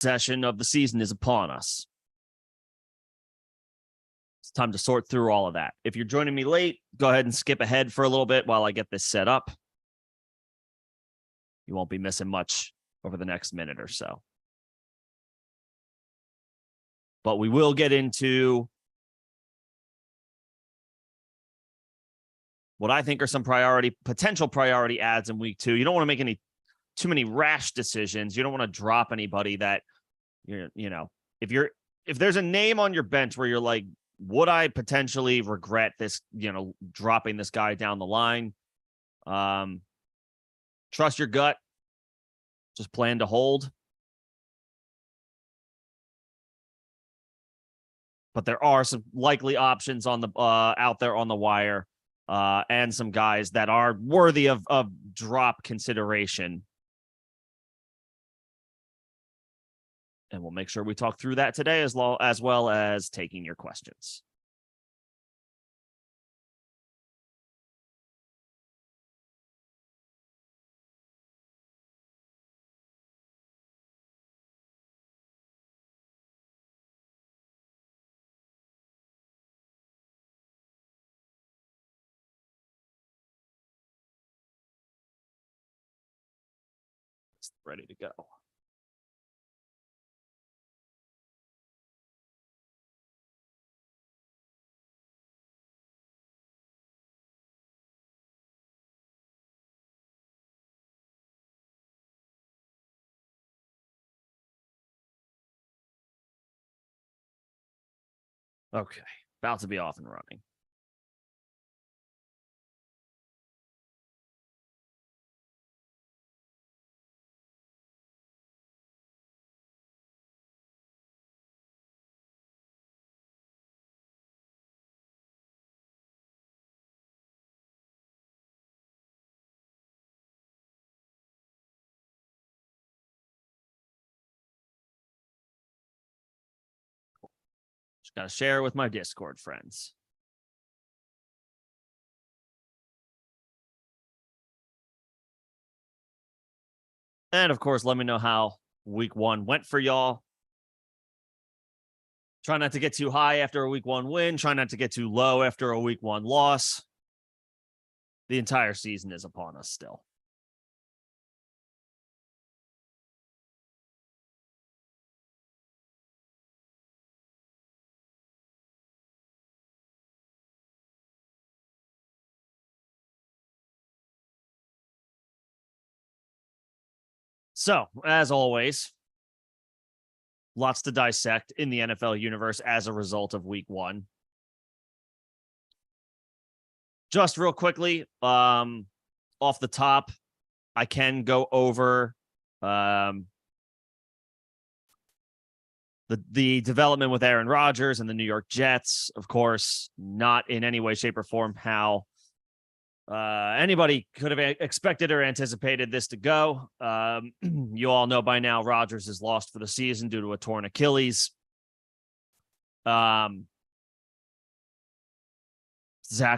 session of the season is upon us. It's time to sort through all of that. If you're joining me late, go ahead and skip ahead for a little bit while I get this set up. You won't be missing much over the next minute or so. But we will get into what I think are some potential priority ads in week 2. You don't want to make too many rash decisions. You don't want to drop anybody that if there's a name on your bench where you're like, would I potentially regret this, dropping this guy down the line? Trust your gut. Just plan to hold. But there are some likely options on the out there on the wire, and some guys that are worthy of drop consideration. And we'll make sure we talk through that today as well as taking your questions. Ready to go. Okay, about to be off and running. Just got to share with my Discord friends. And of course, let me know how week 1 went for y'all. Try not to get too high after a week 1 win. Try not to get too low after a week 1 loss. The entire season is upon us still. So, as always, lots to dissect in the NFL universe as a result of week 1. Just real quickly, off the top, I can go over the development with Aaron Rodgers and the New York Jets. Of course, not in any way, shape, or form how anybody could have expected or anticipated this to go. You all know by now Rodgers is lost for the season due to a torn Achilles. Zach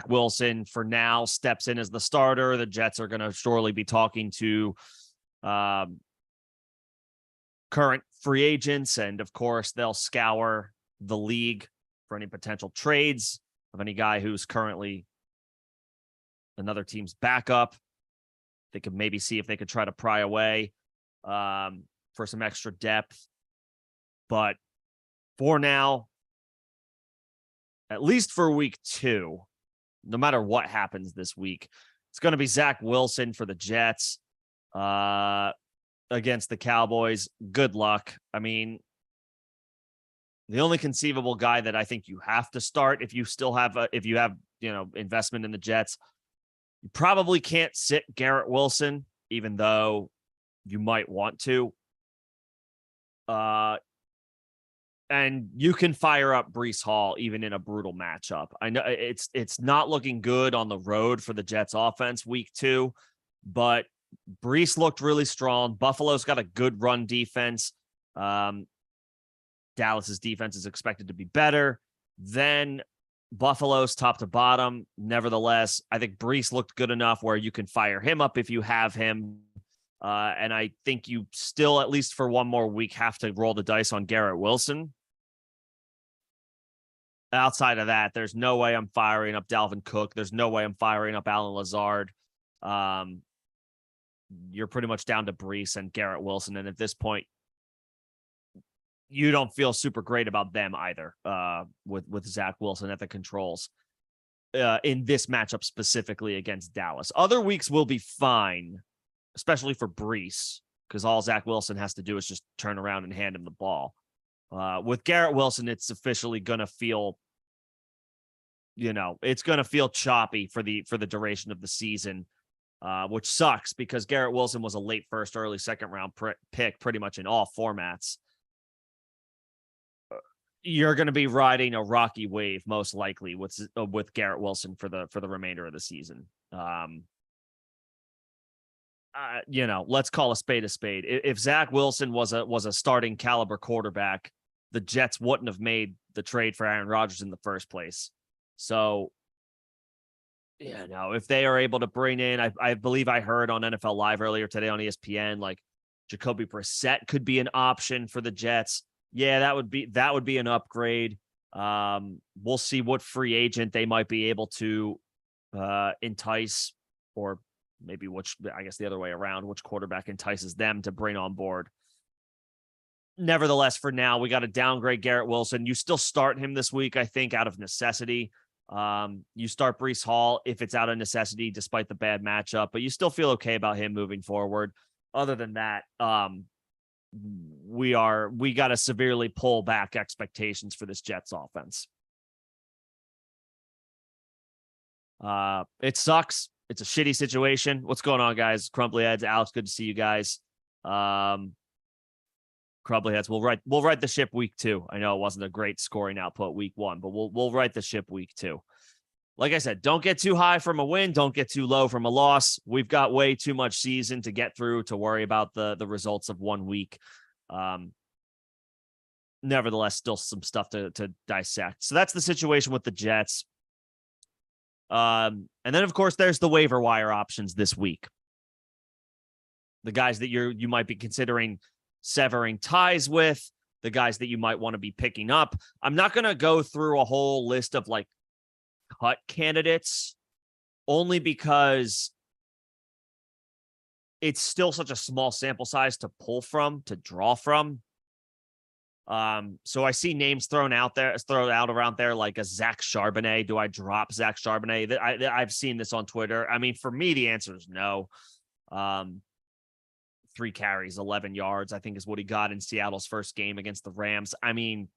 Wilson, for now, steps in as the starter. The Jets are going to surely be talking to current free agents, and of course, they'll scour the league for any potential trades of any guy who's currently another team's backup. They could maybe see if they could try to pry away for some extra depth. But for now, at least for week 2, no matter what happens this week, it's going to be Zach Wilson for the Jets against the Cowboys. Good luck. I mean, the only conceivable guy that I think you have to start if you still have investment in the Jets, you probably can't sit Garrett Wilson, even though you might want to. And you can fire up Breece Hall even in a brutal matchup. I know it's not looking good on the road for the Jets offense week 2, but Breece looked really strong. Buffalo's got a good run defense. Dallas's defense is expected to be better than Buffalo's top to bottom. Nevertheless, I think Breece looked good enough where you can fire him up if you have him. And I think you still, at least for one more week, have to roll the dice on Garrett Wilson. Outside of that, there's no way I'm firing up Dalvin Cook. There's no way I'm firing up Allen Lazard. You're pretty much down to Brees and Garrett Wilson. And at this point, you don't feel super great about them either, with Zach Wilson at the controls in this matchup specifically against Dallas. Other weeks will be fine, especially for Brees, because all Zach Wilson has to do is just turn around and hand him the ball. With Garrett Wilson, it's officially going to feel, it's going to feel choppy for the duration of the season, which sucks because Garrett Wilson was a late first, early second round pick pretty much in all formats. You're going to be riding a rocky wave most likely with Garrett Wilson for the remainder of the season. Let's call a spade a spade. If Zach Wilson was a starting caliber quarterback, the Jets wouldn't have made the trade for Aaron Rodgers in the first place. So, if they are able to bring in, I believe I heard on NFL Live earlier today on ESPN, like Jacoby Brissett could be an option for the Jets. Yeah, that would be an upgrade. We'll see what free agent they might be able to entice, or maybe the other way around, which quarterback entices them to bring on board. Nevertheless, for now, we got to downgrade Garrett Wilson. You still start him this week, I think, out of necessity. You start Breece Hall if it's out of necessity, despite the bad matchup, but you still feel okay about him moving forward. Other than that, we got to severely pull back expectations for this Jets offense. It sucks. It's a shitty situation. What's going on, guys? Crumbly Heads, Alex, good to see you guys. Crumbly Heads, we'll right the ship week 2. I know it wasn't a great scoring output week 1, but we'll right the ship week 2. Like I said, don't get too high from a win. Don't get too low from a loss. We've got way too much season to get through to worry about the results of 1 week. Nevertheless, still some stuff to dissect. So that's the situation with the Jets. And then, of course, there's the waiver wire options this week. The guys that you might be considering severing ties with, the guys that you might want to be picking up. I'm not going to go through a whole list of like cut candidates, only because it's still such a small sample size to draw from. So I see names thrown out around there, like a Zach Charbonnet. Do I drop Zach Charbonnet? I've seen this on Twitter. I mean, for me, the answer is no. 3 carries, 11 yards, I think is what he got in Seattle's first game against the Rams. I mean,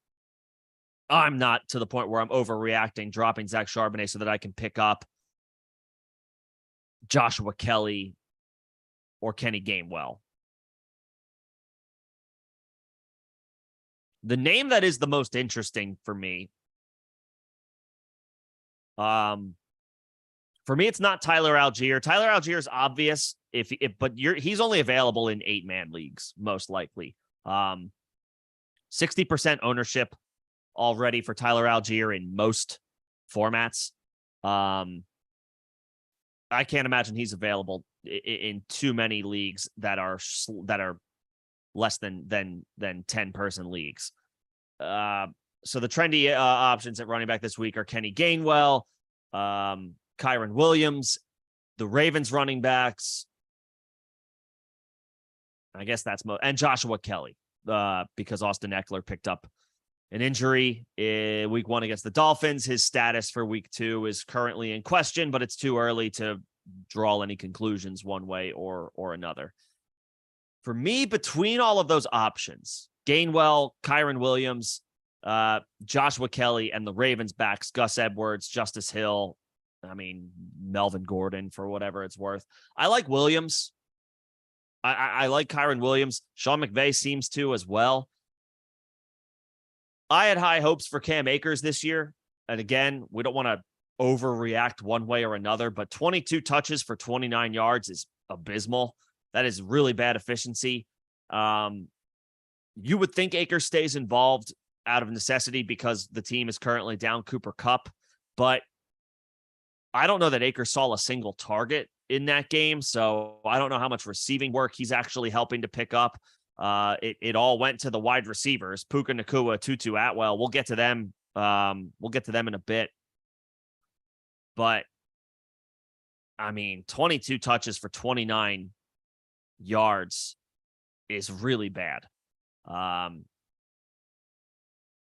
I'm not to the point where I'm overreacting, dropping Zach Charbonnet so that I can pick up Joshua Kelly or Kenny Gainwell. The name that is the most interesting for me, it's not Tyler Algier. Tyler Algier is obvious, but he's only available in 8-man leagues, most likely. 60% ownership already for Tyler Algier in most formats. I can't imagine he's available in too many leagues that are less than 10-person leagues. So the trendy options at running back this week are Kenny Gainwell, Kyron Williams, the Ravens running backs. I guess that's and Joshua Kelly, because Austin Eckler picked up an injury in week 1 against the Dolphins. His status for week 2 is currently in question, but it's too early to draw any conclusions one way or another. For me, between all of those options, Gainwell, Kyron Williams, Joshua Kelly, and the Ravens backs, Gus Edwards, Justice Hill, Melvin Gordon, for whatever it's worth. I like Williams. I like Kyron Williams. Sean McVay seems to as well. I had high hopes for Cam Akers this year. And again, we don't want to overreact one way or another, but 22 touches for 29 yards is abysmal. That is really bad efficiency. You would think Akers stays involved out of necessity because the team is currently down Cooper Kupp, but I don't know that Akers saw a single target in that game, so I don't know how much receiving work he's actually helping to pick up. It all went to the wide receivers, Puka Nacua, Tutu Atwell. We'll get to them. We'll get to them in a bit. But I mean, 22 touches for 29 yards is really bad.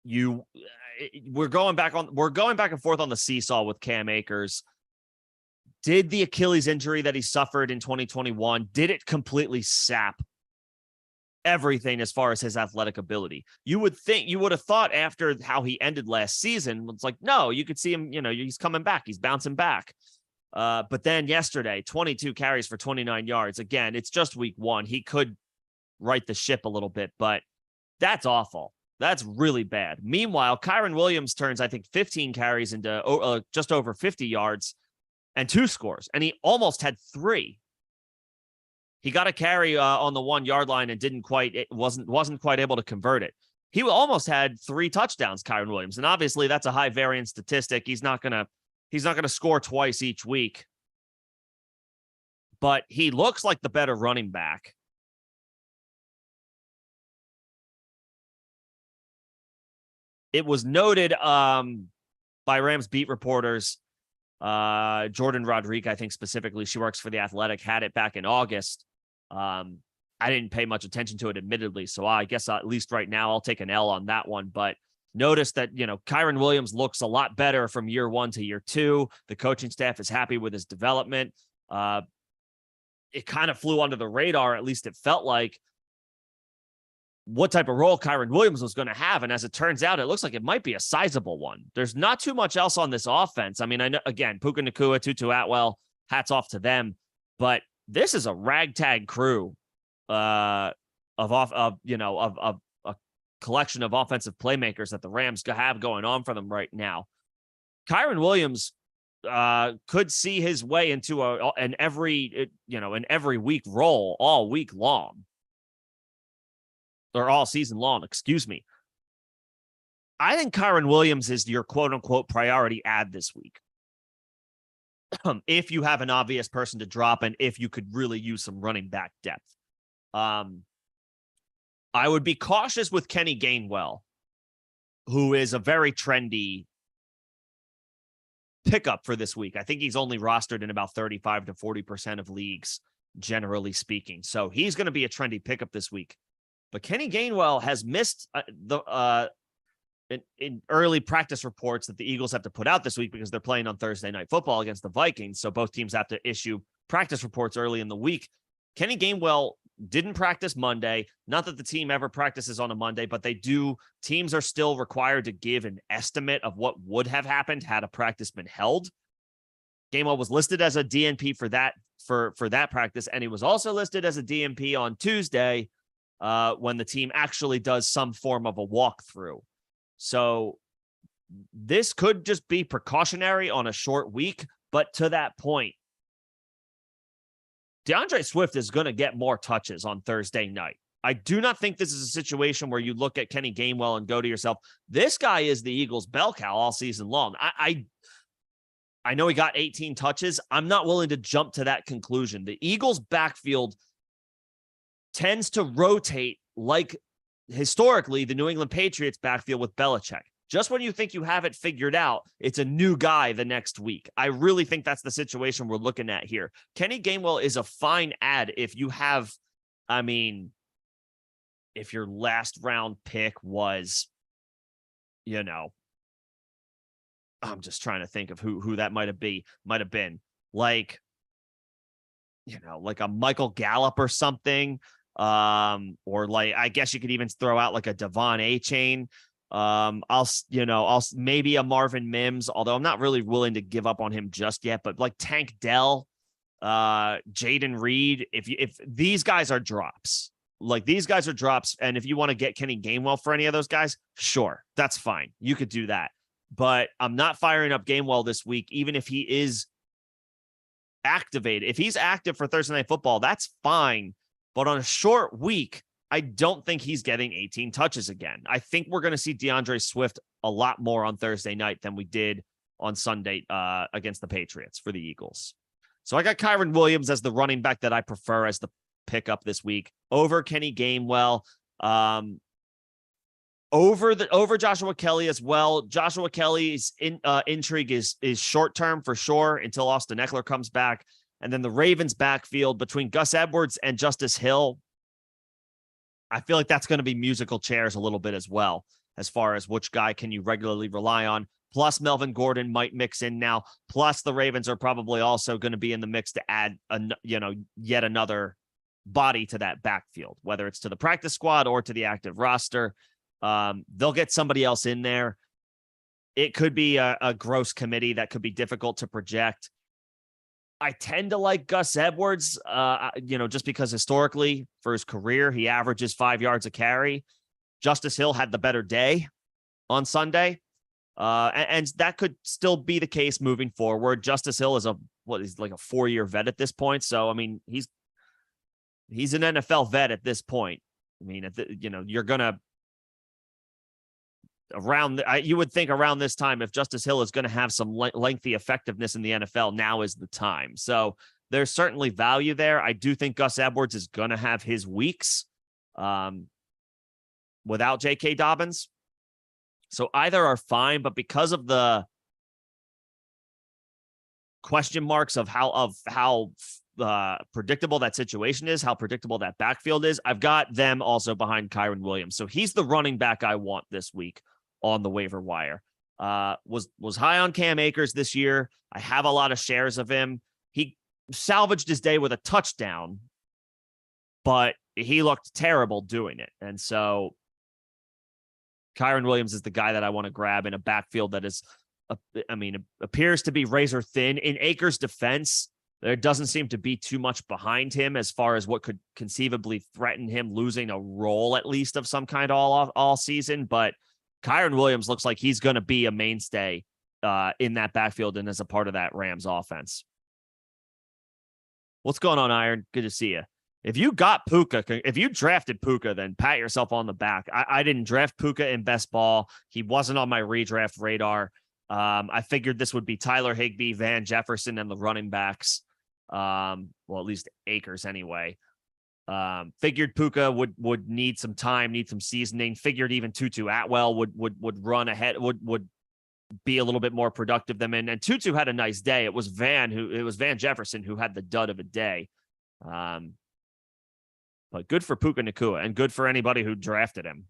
We're going back and forth on the seesaw with Cam Akers. Did the Achilles injury that he suffered in 2021, did it completely sap everything as far as his athletic ability? You would have thought after how he ended last season, it's like, no, you could see him, he's coming back. He's bouncing back. But then yesterday, 22 carries for 29 yards. Again, it's just week one. He could right the ship a little bit, but that's awful. That's really bad. Meanwhile, Kyren Williams turns, I think, 15 carries into just over 50 yards and 2 scores, and he almost had 3. He got a carry on the 1 yard line and wasn't quite able to convert it. He almost had 3 touchdowns, Kyren Williams, and obviously that's a high variance statistic. He's not gonna score twice each week, but he looks like the better running back. It was noted by Rams beat reporters, Jordan Rodriguez, I think specifically, she works for The Athletic, had it back in August. I didn't pay much attention to it, admittedly, so I guess at least right now I'll take an L on that one. But notice that, Kyren Williams looks a lot better from year 1 to year 2. The coaching staff is happy with his development. It kind of flew under the radar, at least it felt like, what type of role Kyren Williams was going to have. And as it turns out, it looks like it might be a sizable one. There's not too much else on this offense. I mean, I know, again, Puka Nacua, Tutu Atwell, hats off to them, but this is a ragtag crew of a collection of offensive playmakers that the Rams have going on for them right now. Kyren Williams could see his way into an every week role all week long. Or all season long, excuse me. I think Kyren Williams is your quote-unquote priority add this week. If you have an obvious person to drop and if you could really use some running back depth. I would be cautious with Kenny Gainwell, who is a very trendy pickup for this week. I think he's only rostered in about 35 to 40% of leagues, generally speaking. So he's going to be a trendy pickup this week. But Kenny Gainwell has missed in early practice reports that the Eagles have to put out this week because they're playing on Thursday Night Football against the Vikings. So both teams have to issue practice reports early in the week. Kenny Gainwell didn't practice Monday. Not that the team ever practices on a Monday, but they do. Teams are still required to give an estimate of what would have happened had a practice been held. Gainwell was listed as a DNP for that practice, and he was also listed as a DNP on Tuesday when the team actually does some form of a walkthrough. So this could just be precautionary on a short week, but to that point, DeAndre Swift is going to get more touches on Thursday night. I do not think this is a situation where you look at Kenny Gainwell and go to yourself, this guy is the Eagles' bell cow all season long. I know he got 18 touches. I'm not willing to jump to that conclusion. The Eagles' backfield tends to rotate like historically the New England Patriots backfield with Belichick. Just when you think you have it figured out, it's a new guy the next week. I really think that's the situation we're looking at here. Kenny Gainwell is a fine add if you have, if your last round pick was, I'm just trying to think of who that might have been. Like a Michael Gallup or something. Or like, I guess you could even throw out like a Devon A-Chain. I'll maybe a Marvin Mims, although I'm not really willing to give up on him just yet, but like Tank Dell, Jaden Reed, if these guys are drops, and if you want to get Kenny Gainwell for any of those guys, sure, that's fine. You could do that. But I'm not firing up Gainwell this week, even if he is activated. If he's active for Thursday Night Football, that's fine. But on a short week, I don't think he's getting 18 touches again. I think we're going to see DeAndre Swift a lot more on Thursday night than we did on Sunday against the Patriots for the Eagles. So I got Kyren Williams as the running back that I prefer as the pickup this week over Kenny Gainwell, over Joshua Kelly as well. Joshua Kelly's intrigue is short term for sure until Austin Eckler comes back. And then the Ravens backfield between Gus Edwards and Justice Hill, I feel like that's going to be musical chairs a little bit as well, as far as which guy can you regularly rely on. Plus Melvin Gordon might mix in now. Plus the Ravens are probably also going to be in the mix to add, yet another body to that backfield, whether it's to the practice squad or to the active roster. They'll get somebody else in there. It could be a gross committee that could be difficult to project. I tend to like Gus Edwards, just because historically for his career, he averages 5 yards a carry. Justice Hill had the better day on Sunday. And that could still be the case moving forward. Justice Hill is he's like a 4-year vet at this point. So, I mean, he's an NFL vet at this point. I mean, you're going to you would think around this time, if Justice Hill is going to have some lengthy effectiveness in the NFL, now is the time. So there's certainly value there. I do think Gus Edwards is going to have his weeks without J.K. Dobbins. So either are fine, but because of the question marks of how predictable that situation is, how predictable that backfield is, I've got them also behind Kyren Williams. So he's the running back I want this week on the waiver wire. Was high on Cam Akers this year. I have a lot of shares of him. He salvaged his day with a touchdown, but he looked terrible doing it. And so Kyren Williams is the guy that I want to grab in a backfield that is, appears to be razor thin. In Akers' defense, there doesn't seem to be too much behind him as far as what could conceivably threaten him losing a role at least of some kind all season. But Kyren Williams looks like he's going to be a mainstay in that backfield and as a part of that Rams offense. What's going on, Iron? Good to see you. If you got Puka, if you drafted Puka, then pat yourself on the back. I didn't draft Puka in best ball. He wasn't on my redraft radar. I figured this would be Tyler Higbee, Van Jefferson, and the running backs. Well, at least Akers anyway. Figured Puka would need some time, need some seasoning. Figured even Tutu Atwell would run ahead, would be a little bit more productive than him. And Tutu had a nice day. It was Van Jefferson who had the dud of a day. But good for Puka Nacua and good for anybody who drafted him,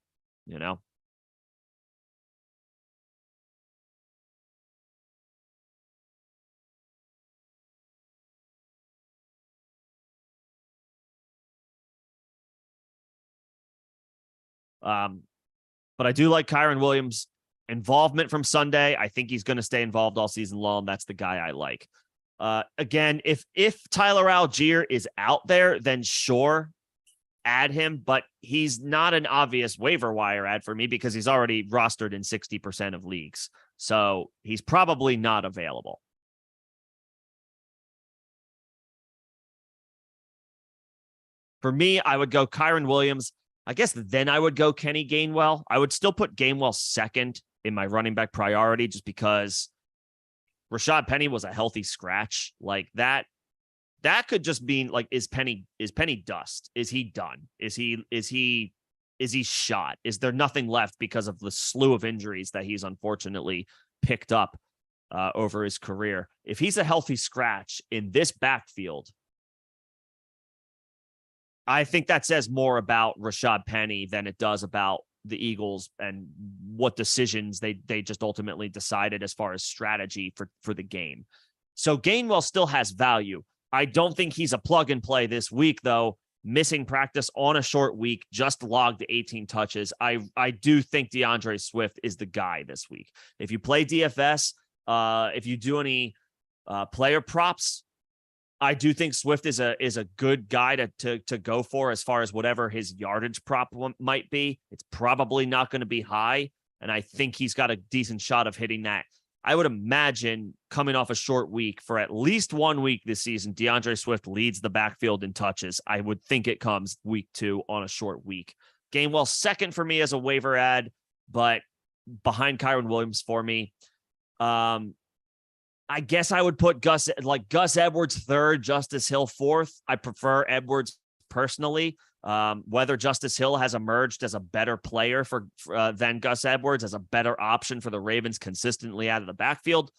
But I do like Kyren Williams' involvement from Sunday. I think he's going to stay involved all season long. That's the guy I like. Again, if Tyler Algier is out there, then sure, add him, but he's not an obvious waiver wire add for me because he's already rostered in 60% of leagues. So he's probably not available. For me, I would go Kyren Williams. I guess then I would go Kenny Gainwell. I would still put Gainwell second in my running back priority just because Rashad Penny was a healthy scratch. Like that could just mean like, is Penny dust? Is he done? Is he shot? Is there nothing left because of the slew of injuries that he's unfortunately picked up over his career? If he's a healthy scratch in this backfield, I think that says more about Rashad Penny than it does about the Eagles and what decisions they just ultimately decided as far as strategy for the game. So Gainwell still has value. I don't think he's a plug and play this week, though. Missing practice on a short week, just logged 18 touches. I do think DeAndre Swift is the guy this week. If you play DFS, if you do any player props, I do think Swift is a good guy to go for as far as whatever his yardage prop might be. It's probably not going to be high, and I think he's got a decent shot of hitting that. I would imagine coming off a short week for at least 1 week this season, DeAndre Swift leads the backfield in touches. I would think it comes week 2 on a short week. Gainwell second for me as a waiver ad, but behind Kyren Williams for me. I guess I would put Gus Edwards third, Justice Hill fourth. I prefer Edwards personally. Whether Justice Hill has emerged as a better player than Gus Edwards, as a better option for the Ravens consistently out of the backfield,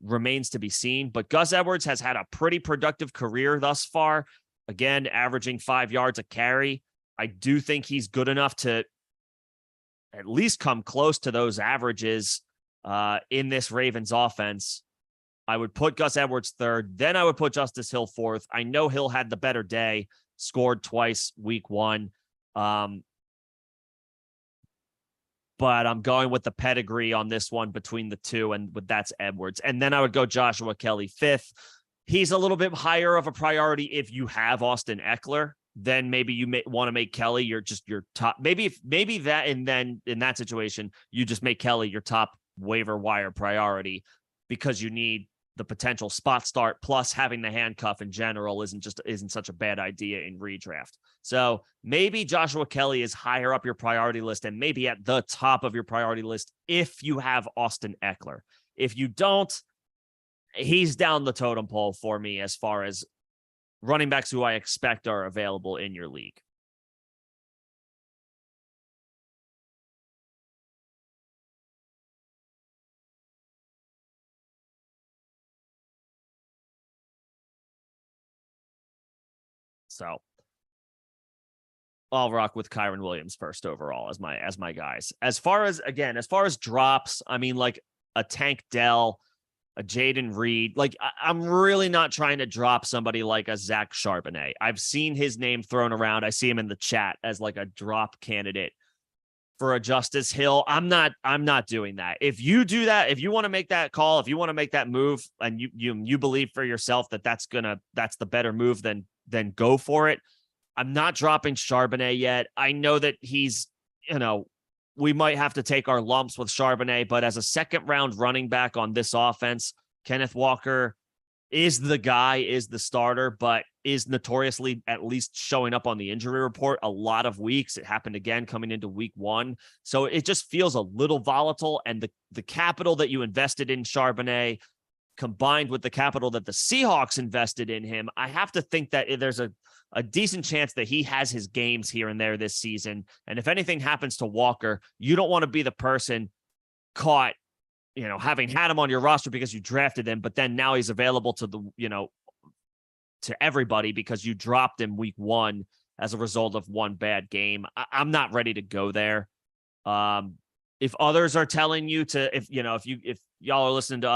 remains to be seen. But Gus Edwards has had a pretty productive career thus far. Again, averaging 5 yards a carry. I do think he's good enough to at least come close to those averages in this Ravens offense. I would put Gus Edwards third. Then I would put Justice Hill fourth. I know Hill had the better day, scored twice week one. But I'm going with the pedigree on this one between the two, and that's Edwards. And then I would go Joshua Kelly fifth. He's a little bit higher of a priority if you have Austin Eckler. Then maybe you may want to make Kelly your top. Maybe that, and then in that situation, you just make Kelly your top waiver wire priority because you need the potential spot start, plus having the handcuff in general isn't such a bad idea in redraft. So maybe Joshua Kelly is higher up your priority list and maybe at the top of your priority list if you have Austin Eckler. If you don't, he's down the totem pole for me as far as running backs who I expect are available in your league. So I'll rock with Kyron Williams first overall as my guys. As far as drops, I mean, like a Tank Dell, a Jaden Reed, like I'm really not trying to drop somebody like a Zach Charbonnet. I've seen his name thrown around. I see him in the chat as like a drop candidate for a Justice Hill. I'm not doing that. If you do that, if you want to make that call, if you want to make that move and you believe for yourself that that's the better move, then go for it. I'm not dropping Charbonnet yet. I know that he's, we might have to take our lumps with Charbonnet, but as a second round running back on this offense, Kenneth Walker is the guy, is the starter, but is notoriously at least showing up on the injury report a lot of weeks. It happened again coming into week one. So it just feels a little volatile. And the capital that you invested in Charbonnet combined with the capital that the Seahawks invested in him, I have to think that there's a decent chance that he has his games here and there this season. And if anything happens to Walker, you don't want to be the person caught, having had him on your roster because you drafted him, but then now he's available to to everybody because you dropped him week one as a result of one bad game. I'm not ready to go there. If others are telling you to, if y'all are listening to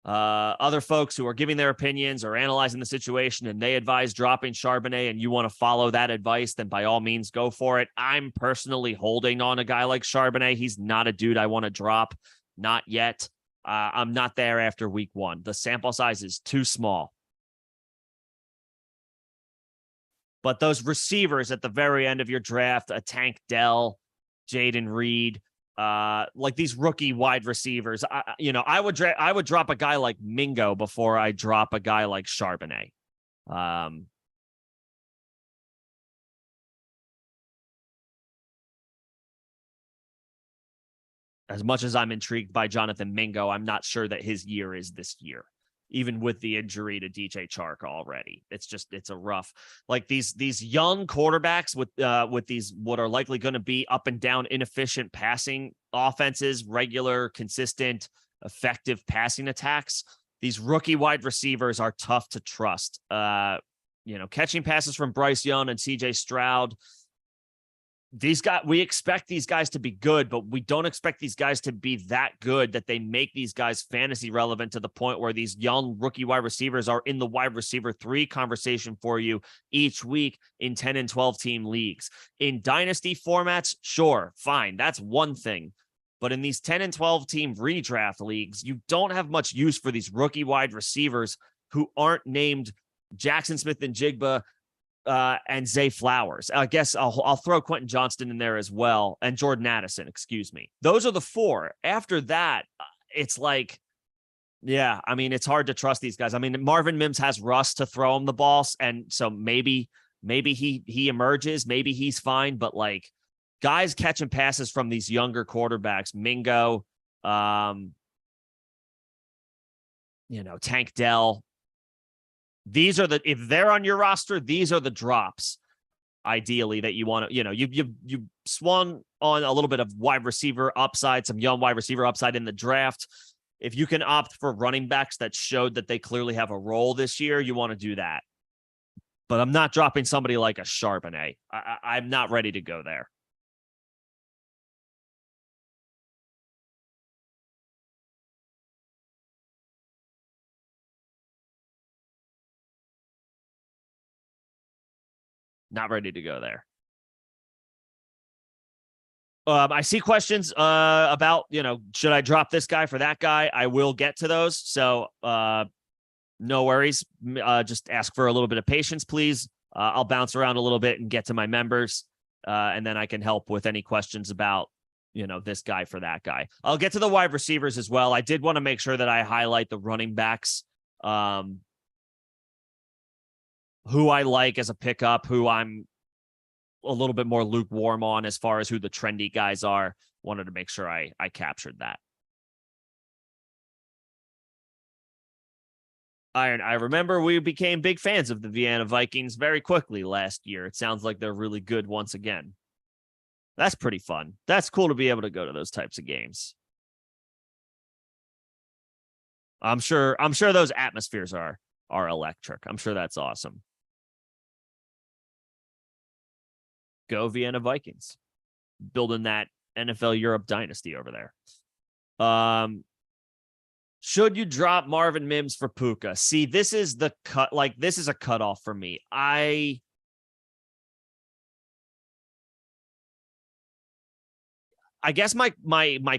other folks who are giving their opinions or analyzing the situation and they advise dropping Charbonnet and you want to follow that advice, then by all means go for it. I'm personally holding on a guy like Charbonnet. He's not a dude I want to drop. Not yet. I'm not there after week one. The sample size is too small. But those receivers at the very end of your draft, a Tank Dell, Jaden Reed, like these rookie wide receivers, I would drop a guy like Mingo before I drop a guy like Charbonnet. As much as I'm intrigued by Jonathan Mingo, I'm not sure that his year is this year, even with the injury to DJ Chark already. It's a rough, like these young quarterbacks with these, what are likely going to be up and down, inefficient passing offenses, regular, consistent, effective passing attacks. These rookie wide receivers are tough to trust. Catching passes from Bryce Young and CJ Stroud. We expect these guys to be good, but we don't expect these guys to be that good that they make these guys fantasy relevant to the point where these young rookie wide receivers are in the wide receiver 3 conversation for you each week in 10 and 12 team leagues. In dynasty formats, sure, fine. That's one thing. But in these 10 and 12 team redraft leagues, you don't have much use for these rookie wide receivers who aren't named Jackson Smith and Jigba, and Zay Flowers. I guess I'll throw Quentin Johnston in there as well, and Jordan Addison, excuse me. Those are the 4. After that, it's like, yeah, I mean, it's hard to trust these guys. I mean, Marvin Mims has Russ to throw him the ball, and so maybe he emerges, maybe he's fine, but like guys catching passes from these younger quarterbacks, Mingo, Tank Dell. These are if they're on your roster, these are the drops ideally that you want to, you swung on a little bit of wide receiver upside, some young wide receiver upside in the draft. If you can opt for running backs that showed that they clearly have a role this year, you want to do that. But I'm not dropping somebody like a Charbonnet. I'm not ready to go there. Not ready to go there. I see questions about, should I drop this guy for that guy? I will get to those. So no worries. Just ask for a little bit of patience, please. I'll bounce around a little bit and get to my members. And then I can help with any questions about, this guy for that guy. I'll get to the wide receivers as well. I did want to make sure that I highlight the running backs, who I like as a pickup, who I'm a little bit more lukewarm on as far as who the trendy guys are. Wanted to make sure I captured that. Iron, I remember we became big fans of the Vienna Vikings very quickly last year. It sounds like they're really good once again. That's pretty fun. That's cool to be able to go to those types of games. I'm sure those atmospheres are electric. I'm sure that's awesome. Go Vienna Vikings. Building that NFL Europe dynasty over there. Should you drop Marvin Mims for Puka? See, this is the cut. Like, this is a cutoff for me. I guess my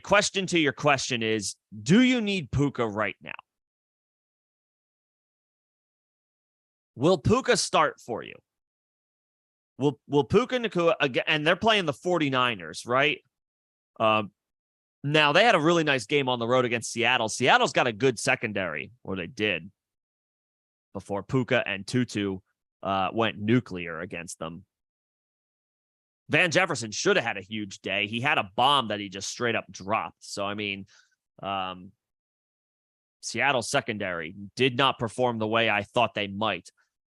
question to your question is, do you need Puka right now? Will Puka start for you? Will Puka Nacua again? And they're playing the 49ers, right? Now, they had a really nice game on the road against Seattle. Seattle's got a good secondary, or they did, before Puka and Tutu went nuclear against them. Van Jefferson should have had a huge day. He had a bomb that he just straight up dropped. So, I mean, Seattle secondary did not perform the way I thought they might.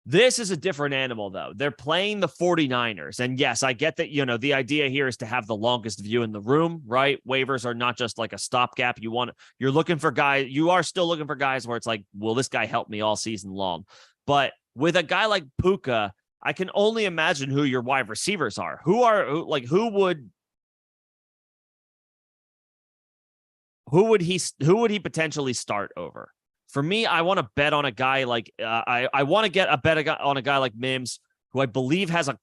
This is a different animal, though. They're playing the 49ers. And yes, I get that, the idea here is to have the longest view in the room, right? Waivers are not just like a stopgap. You're looking for guys. You are still looking for guys where it's like, will this guy help me all season long? But with a guy like Puka, I can only imagine who your wide receivers are. Who would he potentially start over? For me, I want to bet on a guy like I want to get a bet on a guy like Mims, who I believe has a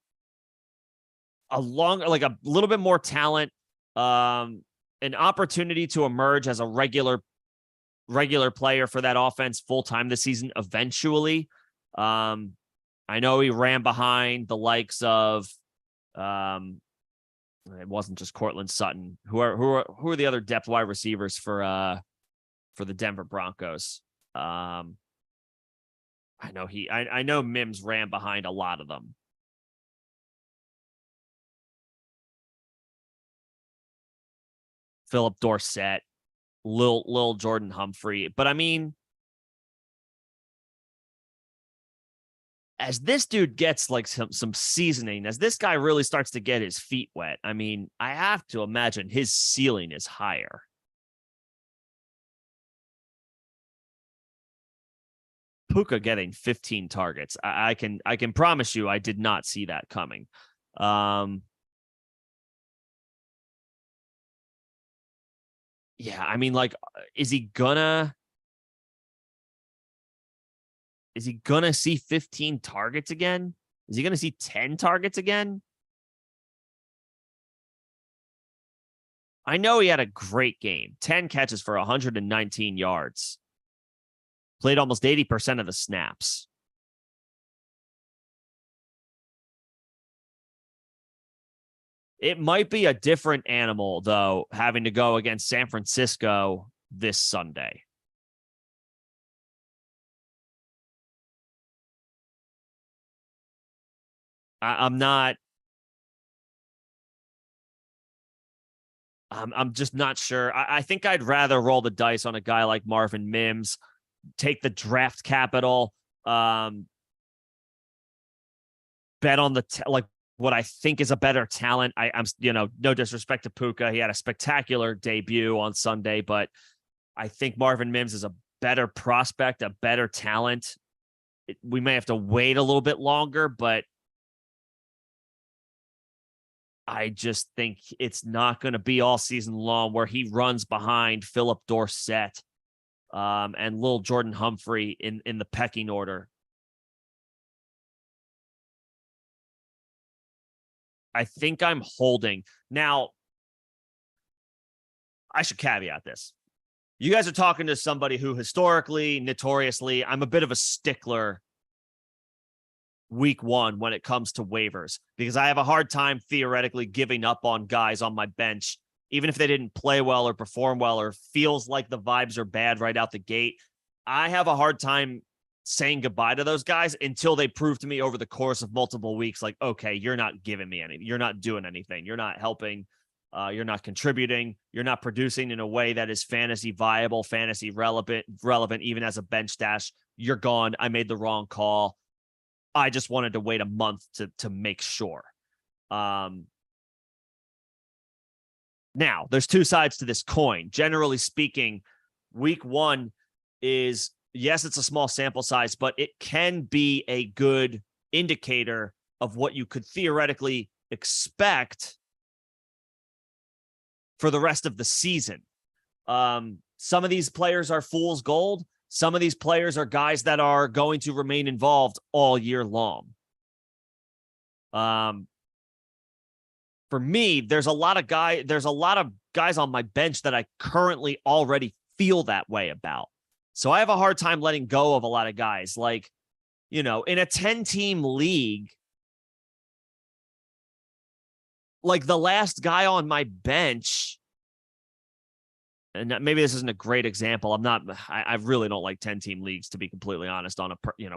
little bit more talent, an opportunity to emerge as a regular player for that offense full time this season eventually. I know he ran behind the likes of it wasn't just Cortland Sutton. Who are the other depth wide receivers for the Denver Broncos? I know Mims ran behind a lot of them. Philip Dorsett, Lil Jordan Humphrey. But I mean, as this dude gets like some seasoning, as this guy really starts to get his feet wet, I mean, I have to imagine his ceiling is higher. Puka getting 15 targets. I can promise you I did not see that coming. Yeah, I mean, like, is he gonna see 15 targets again? Is he gonna see 10 targets again? I know he had a great game. 10 catches for 119 yards. Played almost 80% of the snaps. It might be a different animal, though, having to go against San Francisco this Sunday. I'm just not sure. I think I'd rather roll the dice on a guy like Marvin Mims. take the draft capital, bet on the like what I think is a better talent. I'm no disrespect to Puka, he had a spectacular debut on Sunday, but I think Marvin Mims is a better prospect, a better talent. We may have to wait a little bit longer, but I just think it's not going to be all season long where he runs behind Philip Dorsett and Lil Jordan Humphrey in the pecking order. I think I'm holding. Now, I should caveat this. You guys are talking to somebody who historically, notoriously, I'm a bit of a stickler week one when it comes to waivers because I have a hard time theoretically giving up on guys on my bench, even if they didn't play well or perform well or feels like the vibes are bad right out the gate. I have a hard time saying goodbye to those guys until they prove to me over the course of multiple weeks, like, okay, you're not giving me anything. You're not doing anything. You're not helping. You're not contributing. You're not producing in a way that is fantasy viable, fantasy relevant, even as a bench stash. You're gone. I made the wrong call. I just wanted to wait a month to make sure. Now, there's two sides to this coin. Generally speaking, week one is, yes, it's a small sample size, but it can be a good indicator of what you could theoretically expect for the rest of the season. Some of these players are fool's gold. Some of these players are guys that are going to remain involved all year long. For me, there's a lot of guys on my bench that I currently already feel that way about. So I have a hard time letting go of a lot of guys. Like, in a 10-team league, like the last guy on my bench, and maybe this isn't a great example. I really don't like 10-team leagues, to be completely honest,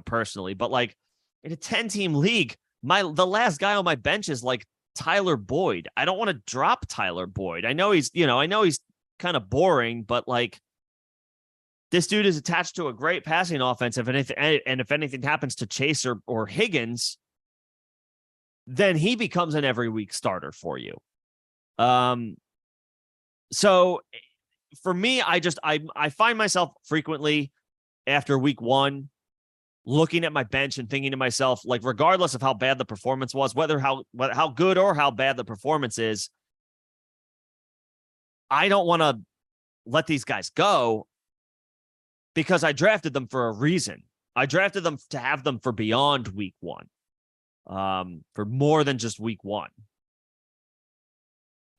personally, but like in a 10-team league, the last guy on my bench is like Tyler Boyd. I don't want to drop Tyler Boyd. I know he's kind of boring, but like this dude is attached to a great passing offense. And if anything happens to Chase or Higgins, then he becomes an every week starter for you. So for me, I find myself frequently after week one looking at my bench and thinking to myself, like, regardless of how bad the performance was, whether how good or how bad the performance is, I don't want to let these guys go because I drafted them for a reason. I drafted them to have them for beyond week one, for more than just week one.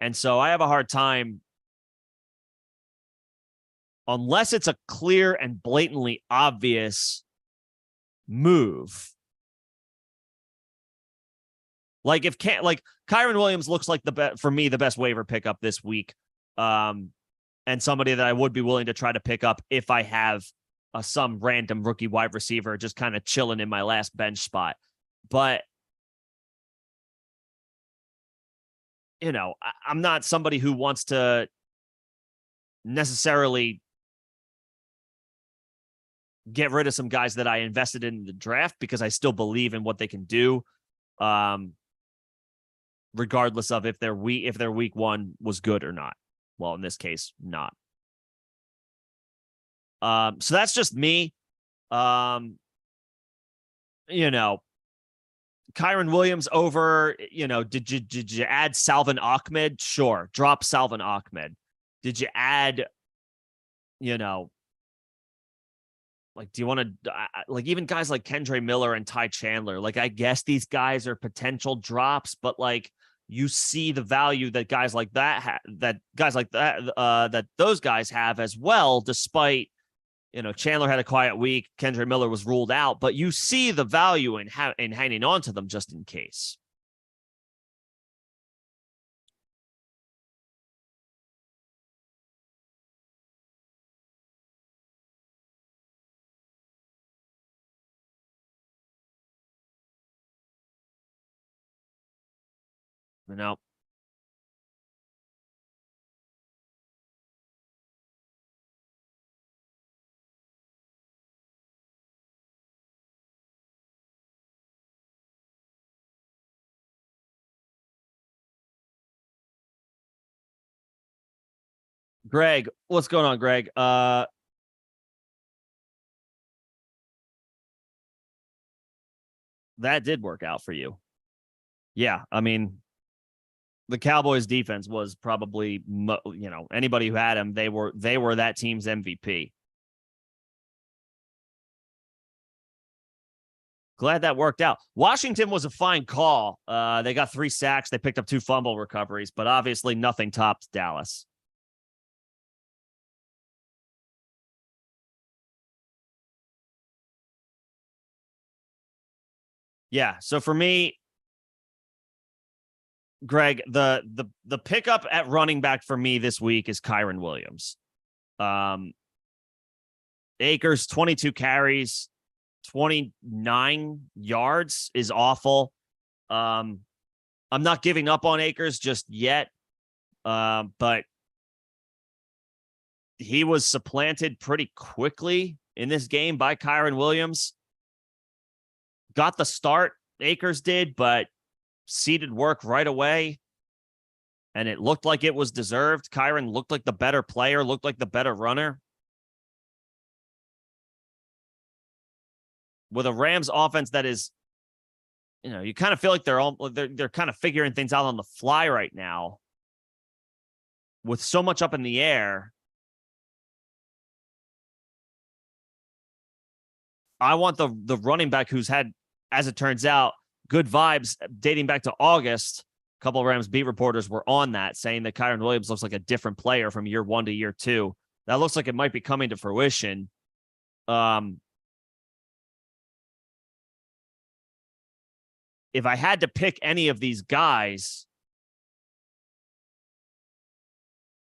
And so I have a hard time, unless it's a clear and blatantly obvious move. Like Kyron Williams looks like for me, the best waiver pickup this week. And somebody that I would be willing to try to pick up if I have some random rookie wide receiver just kind of chilling in my last bench spot. But, I'm not somebody who wants to necessarily get rid of some guys that I invested in the draft because I still believe in what they can do. Regardless of if their week one was good or not. Well, in this case, not. So that's just me. Kyron Williams over, did you add Salvin Ahmed? Sure. Drop Salvin Ahmed. Did you add, like, do you want to, like, even guys like Kendre Miller and Ty Chandler? Like, I guess these guys are potential drops, but like, you see the value that guys like that that those guys have as well, despite, Chandler had a quiet week. Kendre Miller was ruled out, but you see the value in hanging on to them just in case. Greg, what's going on, Greg? That did work out for you. Yeah, I mean, the Cowboys defense was probably, anybody who had him, they were that team's MVP. Glad that worked out. Washington was a fine call. They got 3 sacks. They picked up 2 fumble recoveries, but obviously nothing tops Dallas. Yeah. So for me, Greg, the pickup at running back for me this week is Kyron Williams. Um, Akers, 22 carries, 29 yards is awful. I'm not giving up on Akers just yet, but he was supplanted pretty quickly in this game by Kyron Williams. Got the start, Akers did, but seeded work right away. And it looked like it was deserved. Kyron looked like the better player, looked like the better runner. With a Rams offense that is, you kind of feel like they're kind of figuring things out on the fly right now. With so much up in the air, I want the running back who's had, as it turns out, good vibes dating back to August. A couple of Rams beat reporters were on that, saying that Kyron Williams looks like a different player from year 1 to year 2. That looks like it might be coming to fruition. If I had to pick any of these guys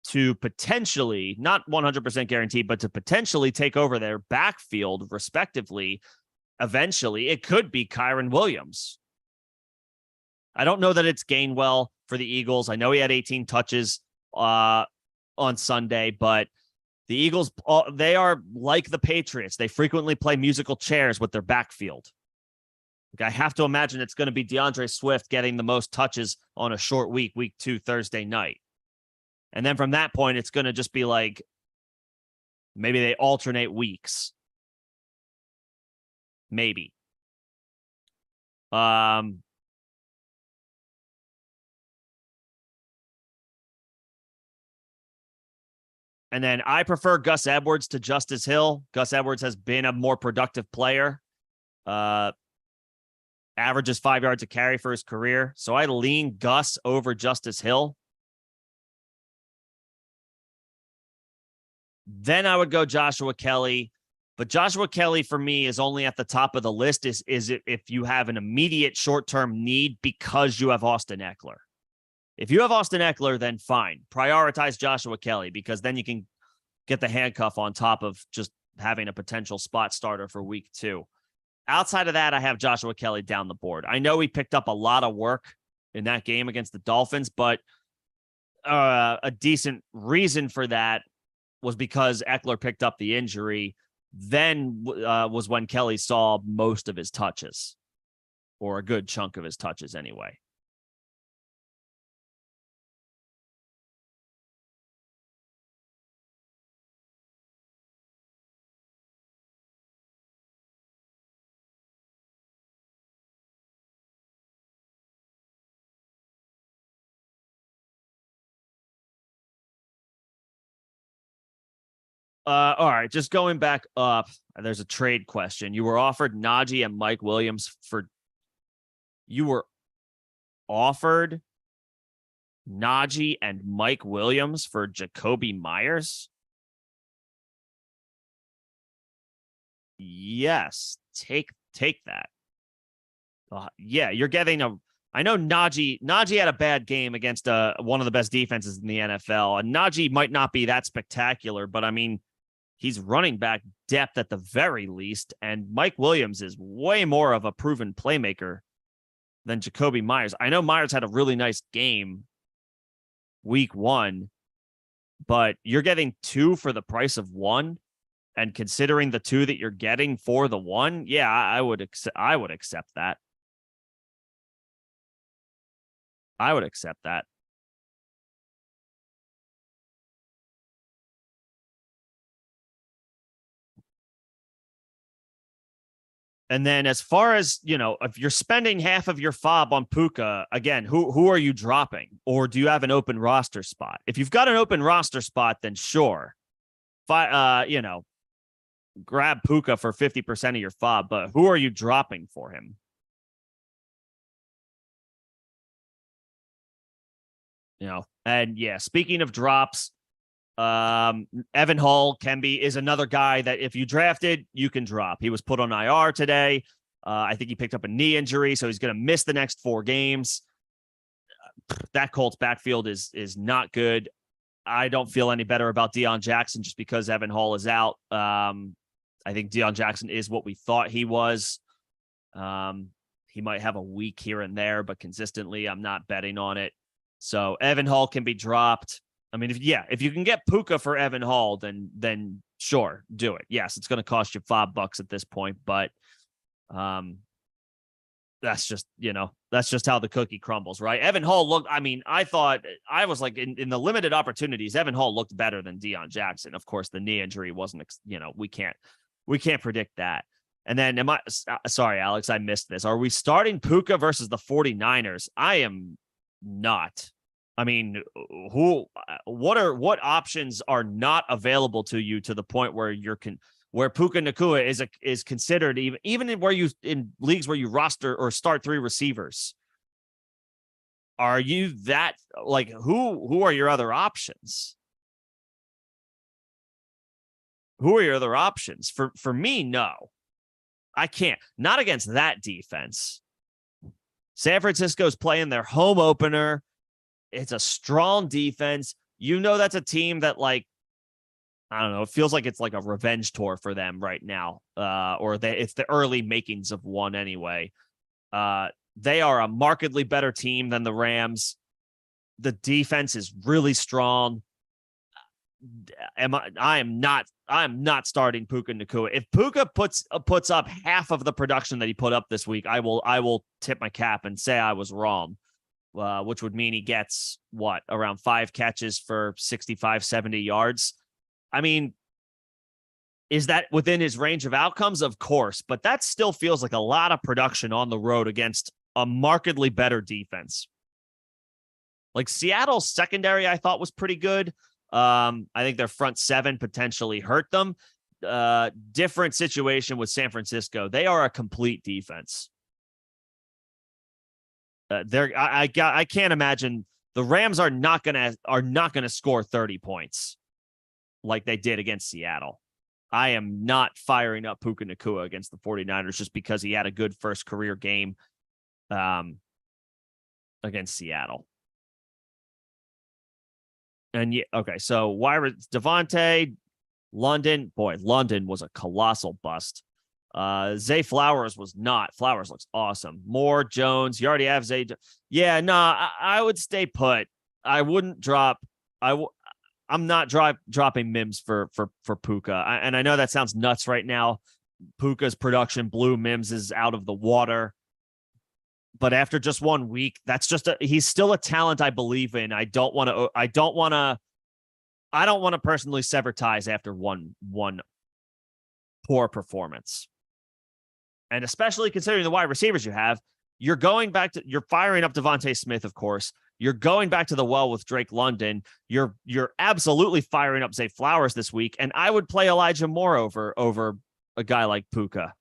to potentially, not 100% guaranteed, but to potentially take over their backfield respectively, eventually, it could be Kyron Williams. I don't know that it's Gainwell for the Eagles. I know he had 18 touches on Sunday, but the Eagles, they are like the Patriots. They frequently play musical chairs with their backfield. I have to imagine it's going to be DeAndre Swift getting the most touches on a short week 2, Thursday night. And then from that point, it's going to just be like, maybe they alternate weeks. Maybe. And then I prefer Gus Edwards to Justice Hill. Gus Edwards has been a more productive player. Averages 5 yards a carry for his career. So I lean Gus over Justice Hill. Then I would go Joshua Kelly. But Joshua Kelly, for me, is only at the top of the list is if you have an immediate short-term need because you have Austin Eckler. If you have Austin Eckler, then fine. Prioritize Joshua Kelly because then you can get the handcuff on top of just having a potential spot starter for week 2. Outside of that, I have Joshua Kelly down the board. I know he picked up a lot of work in that game against the Dolphins, but a decent reason for that was because Eckler picked up the injury. Then was when Kelly saw most of his touches, or a good chunk of his touches anyway. All right, just going back up, there's a trade question. You were offered Najee and Mike Williams for. You were offered Najee and Mike Williams for Jacoby Myers. Yes, take that. Yeah, you're getting a. I know Najee had a bad game against one of the best defenses in the NFL, and Najee might not be that spectacular, but I mean, he's running back depth at the very least, and Mike Williams is way more of a proven playmaker than Jacoby Myers. I know Myers had a really nice game week 1, but you're getting 2 for the price of 1. And considering the 2 that you're getting for the 1, yeah, I would accept that. I would accept that. And then as far as, if you're spending half of your FOB on Puka, again, who are you dropping? Or do you have an open roster spot? If you've got an open roster spot, then sure. Grab Puka for 50% of your FOB, but who are you dropping for him? And yeah, speaking of drops, Evan Hull is another guy that if you drafted, you can drop. He was put on IR today. I think he picked up a knee injury, so he's going to miss the next 4 games. That Colts backfield is not good. I don't feel any better about Deion Jackson just because Evan Hull is out. I think Deion Jackson is what we thought he was. He might have a week here and there, but consistently, I'm not betting on it. So Evan Hull can be dropped. I mean, if you can get Puka for Evan Hull, then sure, do it. Yes, it's going to cost you $5 at this point, but that's just how the cookie crumbles, right? Evan Hull looked. I mean, I thought I was like in the limited opportunities, Evan Hull looked better than Deion Jackson. Of course, the knee injury wasn't. We can't predict that. And then sorry, Alex, I missed this. Are we starting Puka versus the 49ers? I am not. I mean, what options are not available to you to the point where where Puka Nacua is considered even in leagues where you roster or start 3 receivers? Are you that like who are your other options? Who are your other options? For me, no. I can't. Not against that defense. San Francisco's playing their home opener. It's a strong defense. That's a team that, like, I don't know. It feels like it's like a revenge tour for them right now. It's the early makings of one anyway. They are a markedly better team than the Rams. The defense is really strong. I am not starting Puka Nacua. If Puka puts up half of the production that he put up this week, I will tip my cap and say I was wrong. Which would mean he gets around 5 catches for 65, 70 yards. I mean, is that within his range of outcomes? Of course, but that still feels like a lot of production on the road against a markedly better defense. Like Seattle's secondary, I thought was pretty good. I think their front 7 potentially hurt them. Different situation with San Francisco. They are a complete defense. I can't imagine the Rams are not gonna score 30 points like they did against Seattle. I am not firing up Puka Nacua against the 49ers just because he had a good first career game against Seattle. And yeah, okay, so Waiver, Devontae, London. Boy, London was a colossal bust. Zay Flowers was not. Flowers looks awesome. Moore, Jones, you already have Zay. Yeah, I would stay put. I wouldn't drop. I'm not dropping Mims for Puka. And I know that sounds nuts right now. Puka's production blew Mims is out of the water. But after just 1 week, he's still a talent I believe in. I don't want to personally sever ties after one poor performance. And especially considering the wide receivers you have, you're firing up Devontae Smith, of course. You're going back to the well with Drake London. You're absolutely firing up Zay Flowers this week. And I would play Elijah Moore over a guy like Puka.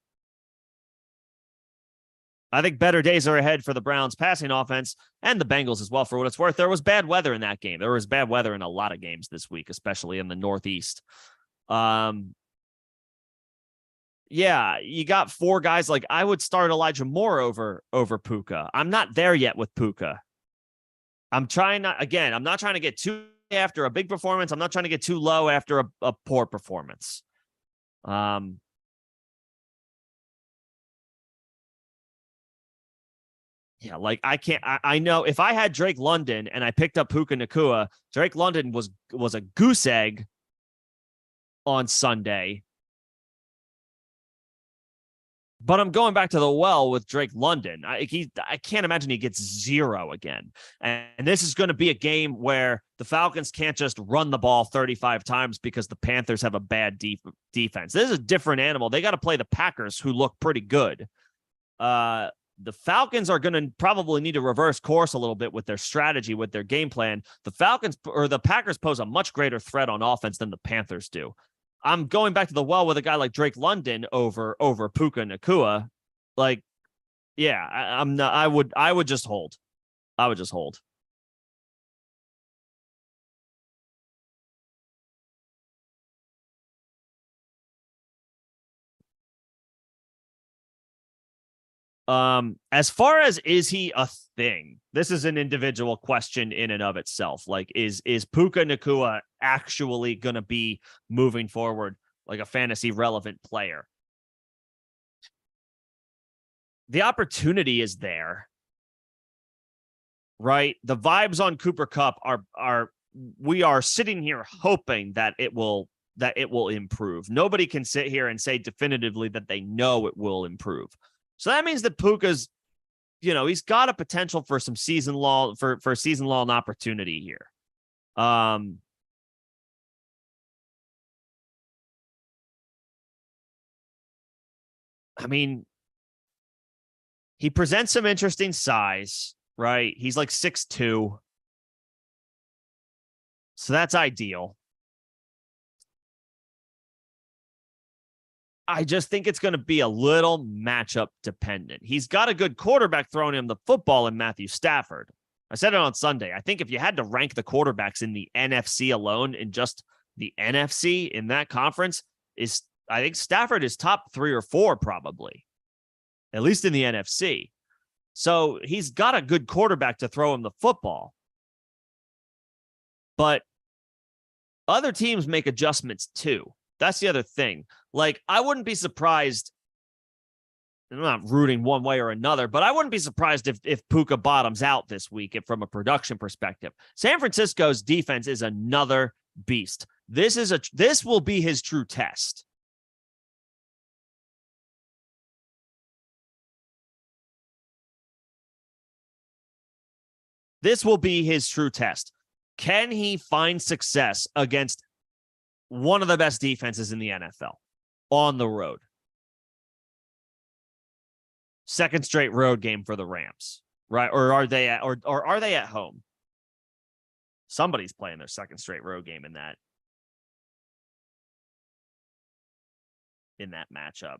I think better days are ahead for the Browns passing offense and the Bengals as well, for what it's worth. There was bad weather in that game. There was bad weather in a lot of games this week, especially in the Northeast. Yeah, you got 4 guys. Like, I would start Elijah Moore over Puka. I'm not there yet with Puka. I'm not trying to get too after a big performance. I'm not trying to get too low after a poor performance. Yeah, like I know if I had Drake London and I picked up Puka Nacua, Drake London was a goose egg on Sunday. But I'm going back to the well with Drake London. I can't imagine he gets 0 again. And this is going to be a game where the Falcons can't just run the ball 35 times because the Panthers have a bad defense. This is a different animal. They got to play the Packers, who look pretty good. The Falcons are going to probably need to reverse course a little bit with their strategy, with their game plan. The Packers pose a much greater threat on offense than the Panthers do. I'm going back to the well with a guy like Drake London over Puka Nacua. Like, yeah, I'm not. I would just hold. I would just hold. As far as is he a thing? This is an individual question in and of itself. Like, is Puka Nacua actually going to be moving forward like a fantasy relevant player? The opportunity is there, right? The vibes on Cooper Kupp are we are sitting here hoping that it will improve. Nobody can sit here and say definitively that they know it will improve. So that means that Puka's, he's got a potential for some season long opportunity here. I mean, he presents some interesting size, right? He's like 6'2". So that's ideal. I just think it's going to be a little matchup dependent. He's got a good quarterback throwing him the football in Matthew Stafford. I said it on Sunday. I think if you had to rank the quarterbacks in the NFC alone, in just the NFC in that conference, I think Stafford is top 3 or 4 probably, at least in the NFC. So he's got a good quarterback to throw him the football. But other teams make adjustments too. That's the other thing. Like, I wouldn't be surprised. I'm not rooting one way or another, but I wouldn't be surprised if Puka bottoms out this week from a production perspective. San Francisco's defense is another beast. This will be his true test. This will be his true test. Can he find success against one of the best defenses in the NFL on the road? Second straight road game for the Rams, right? Or are they at home? Somebody's playing their second straight road game in that matchup.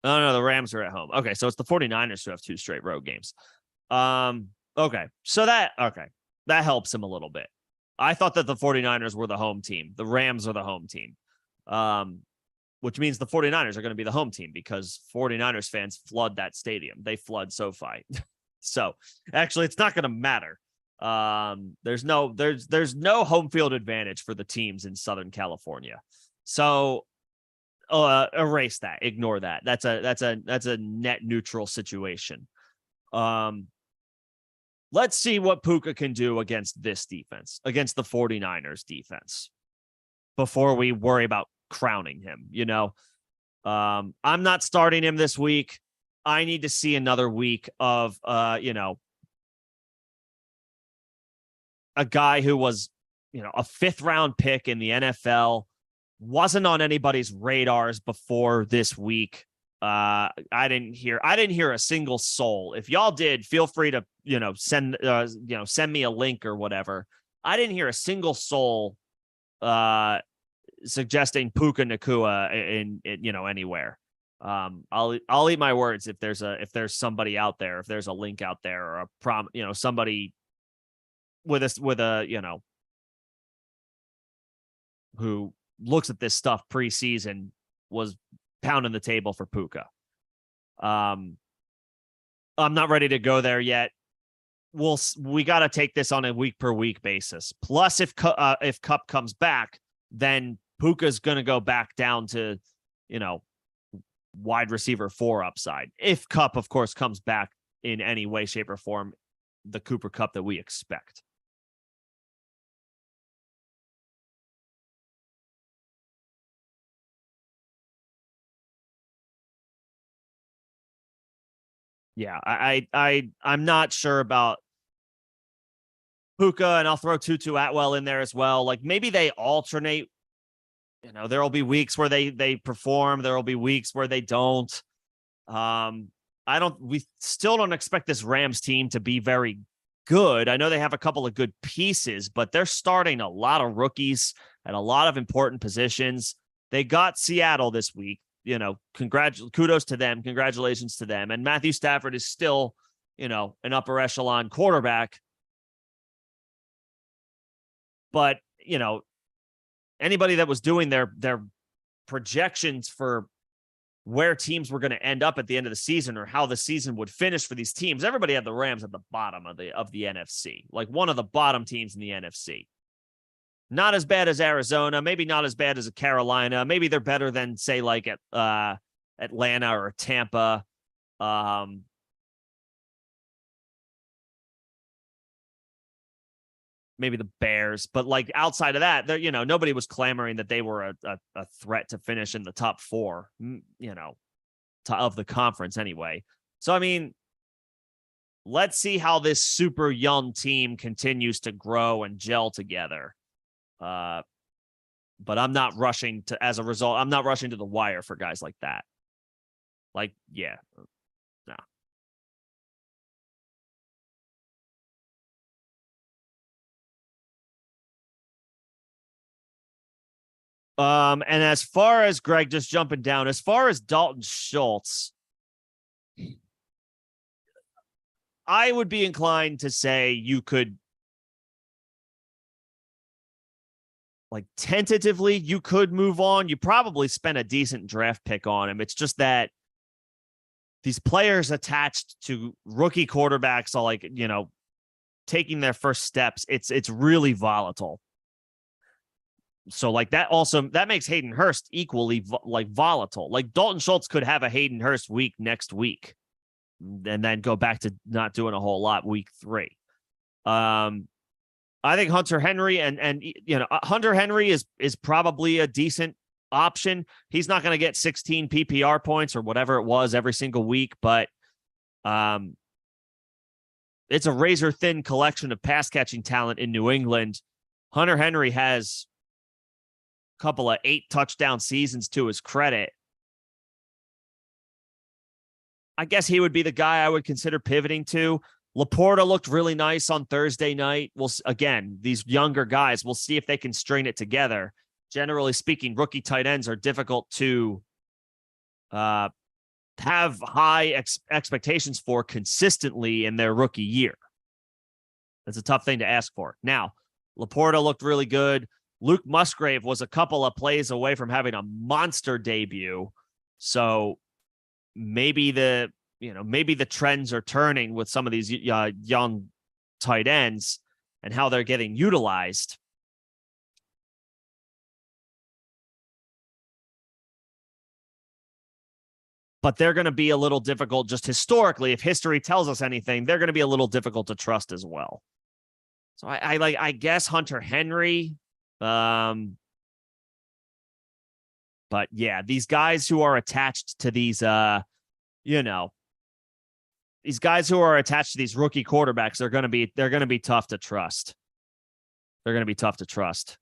Oh, no, the Rams are at home. Okay, so it's the 49ers who have 2 straight road games. Okay, so that helps him a little bit. I thought that the 49ers were the home team. The Rams are the home team, which means the 49ers are going to be the home team because 49ers fans flood that stadium. They flood SoFi. So actually, it's not going to matter. There's no home field advantage for the teams in Southern California. So erase that, ignore that. That's a net neutral situation. Let's see what Puka can do against this defense, against the 49ers defense, before we worry about crowning him. I'm not starting him this week. I need to see another week of a guy who was a 5th round pick in the NFL, wasn't on anybody's radars before this week. I didn't hear a single soul. If y'all did, feel free to send me a link or whatever. I didn't hear a single soul suggesting Puka Nacua in anywhere. I'll eat my words if there's somebody out there, if there's a link out there, or somebody with a who looks at this stuff preseason was pounding the table for Puka. I'm not ready to go there yet. We got to take this on a week per week basis. Plus, if Kupp comes back, then Puka's going to go back down to, wide receiver 4 upside. If Kupp, of course, comes back in any way, shape, or form the Cooper Kupp that we expect. Yeah, I'm not sure about Puka, and I'll throw Tutu Atwell in there as well. Like maybe they alternate. There will be weeks where they perform. There will be weeks where they don't. We still don't expect this Rams team to be very good. I know they have a couple of good pieces, but they're starting a lot of rookies at a lot of important positions. They got Seattle this week. Kudos to them. Congratulations to them. And Matthew Stafford is still, an upper echelon quarterback. But, anybody that was doing their projections for where teams were going to end up at the end of the season or how the season would finish for these teams, everybody had the Rams at the bottom of the NFC, like one of the bottom teams in the NFC. Not as bad as Arizona, maybe not as bad as Carolina. Maybe they're better than, say, like at Atlanta or Tampa. Maybe the Bears, but like outside of that, nobody was clamoring that they were a threat to finish in the top four, of the conference anyway. So, I mean, let's see how this super young team continues to grow and gel together. But I'm not rushing to, as a result, I'm not rushing to the wire for guys like that. Like, yeah, no. And as far as Greg, just jumping down, as far as Dalton Schultz, I would be inclined to say you could, like, tentatively, you could move on. You probably spent a decent draft pick on him. It's just that these players attached to rookie quarterbacks are like, taking their first steps. It's really volatile. So like that makes Hayden Hurst equally volatile. Like Dalton Schultz could have a Hayden Hurst week next week and then go back to not doing a whole lot week 3. I think Hunter Henry and Hunter Henry is probably a decent option. He's not going to get 16 PPR points or whatever it was every single week, but it's a razor thin collection of pass catching talent in New England. Hunter Henry has a couple of 8 touchdown seasons to his credit. I guess he would be the guy I would consider pivoting to. Laporta looked really nice on Thursday night. Again, these younger guys, we'll see if they can string it together. Generally speaking, rookie tight ends are difficult to have high expectations for consistently in their rookie year. That's a tough thing to ask for. Now, Laporta looked really good. Luke Musgrave was a couple of plays away from having a monster debut. So maybe the trends are turning with some of these young tight ends and how they're getting utilized. But they're going to be a little difficult just historically. If history tells us anything, they're going to be a little difficult to trust as well. So I guess Hunter Henry. But yeah, these guys who are attached to these, these guys who are attached to these rookie quarterbacks, they're going to be tough to trust. They're going to be tough to trust.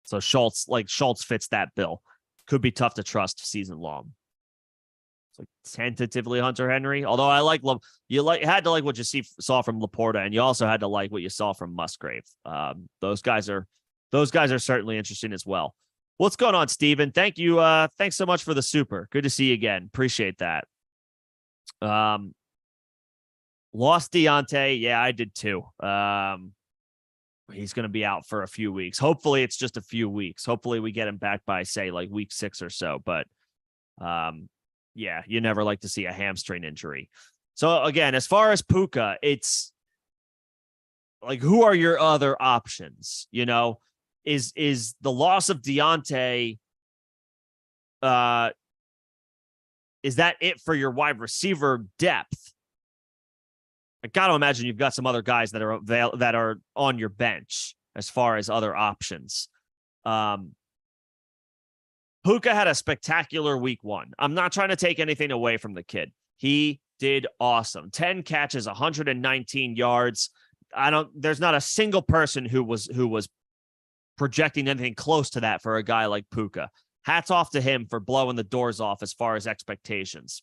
So Schultz fits that bill. Could be tough to trust season long. It's like tentatively Hunter Henry. Although I had to like what you saw from Laporta, and you also had to like what you saw from Musgrave. Those guys are certainly interesting as well. What's going on, Steven? Thank you. Thanks so much for the super. Good to see you again. Appreciate that. Lost Deontay. Yeah, I did too. He's going to be out for a few weeks. Hopefully it's just a few weeks. Hopefully we get him back by, say, like week 6 or so. But yeah, you never like to see a hamstring injury. So again, as far as Puka, it's like, who are your other options? Is the loss of Deontay, is that it for your wide receiver depth? I got to imagine you've got some other guys that are on your bench as far as other options. Puka had a spectacular week 1. I'm not trying to take anything away from the kid. He did awesome. 10 catches, 119 yards. There's not a single person who was projecting anything close to that for a guy like Puka. Hats off to him for blowing the doors off as far as expectations.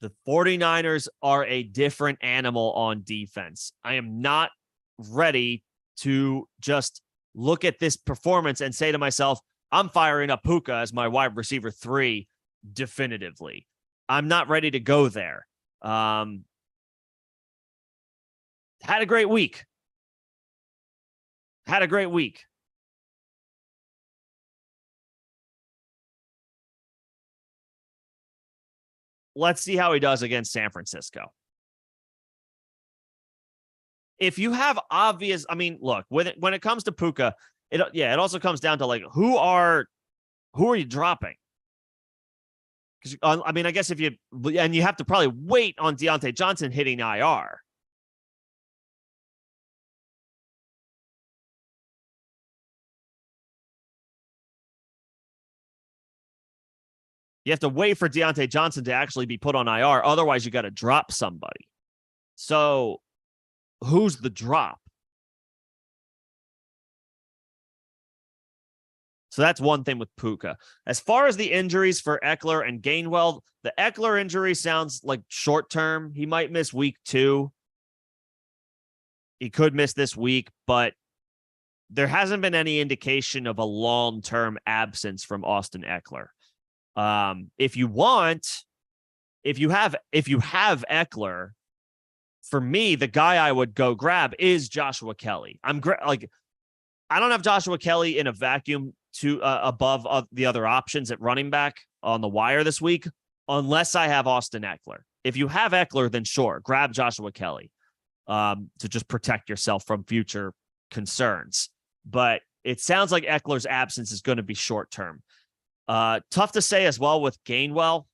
The 49ers are a different animal on defense. I am not ready to just look at this performance and say to myself, I'm firing up Puka as my wide receiver 3 definitively. I'm not ready to go there. Had a great week. Let's see how he does against San Francisco. If you have obvious, I mean, look, when it comes to Puka, it also comes down to like who are you dropping? Because I mean, I guess you have to probably wait on Deontay Johnson hitting IR. You have to wait for Deontay Johnson to actually be put on IR. Otherwise, you got to drop somebody. So who's the drop? So that's one thing with Puka. As far as the injuries for Eckler and Gainwell, the Eckler injury sounds like short term. He might miss week 2. He could miss this week, but there hasn't been any indication of a long-term absence from Austin Eckler. If you have Eckler, for me, the guy I would go grab is Joshua Kelly. I don't have Joshua Kelly in a vacuum to above the other options at running back on the wire this week, unless I have Austin Eckler. If you have Eckler, then sure, grab Joshua Kelly to just protect yourself from future concerns. But it sounds like Eckler's absence is going to be short term. Tough to say as well with Gainwell.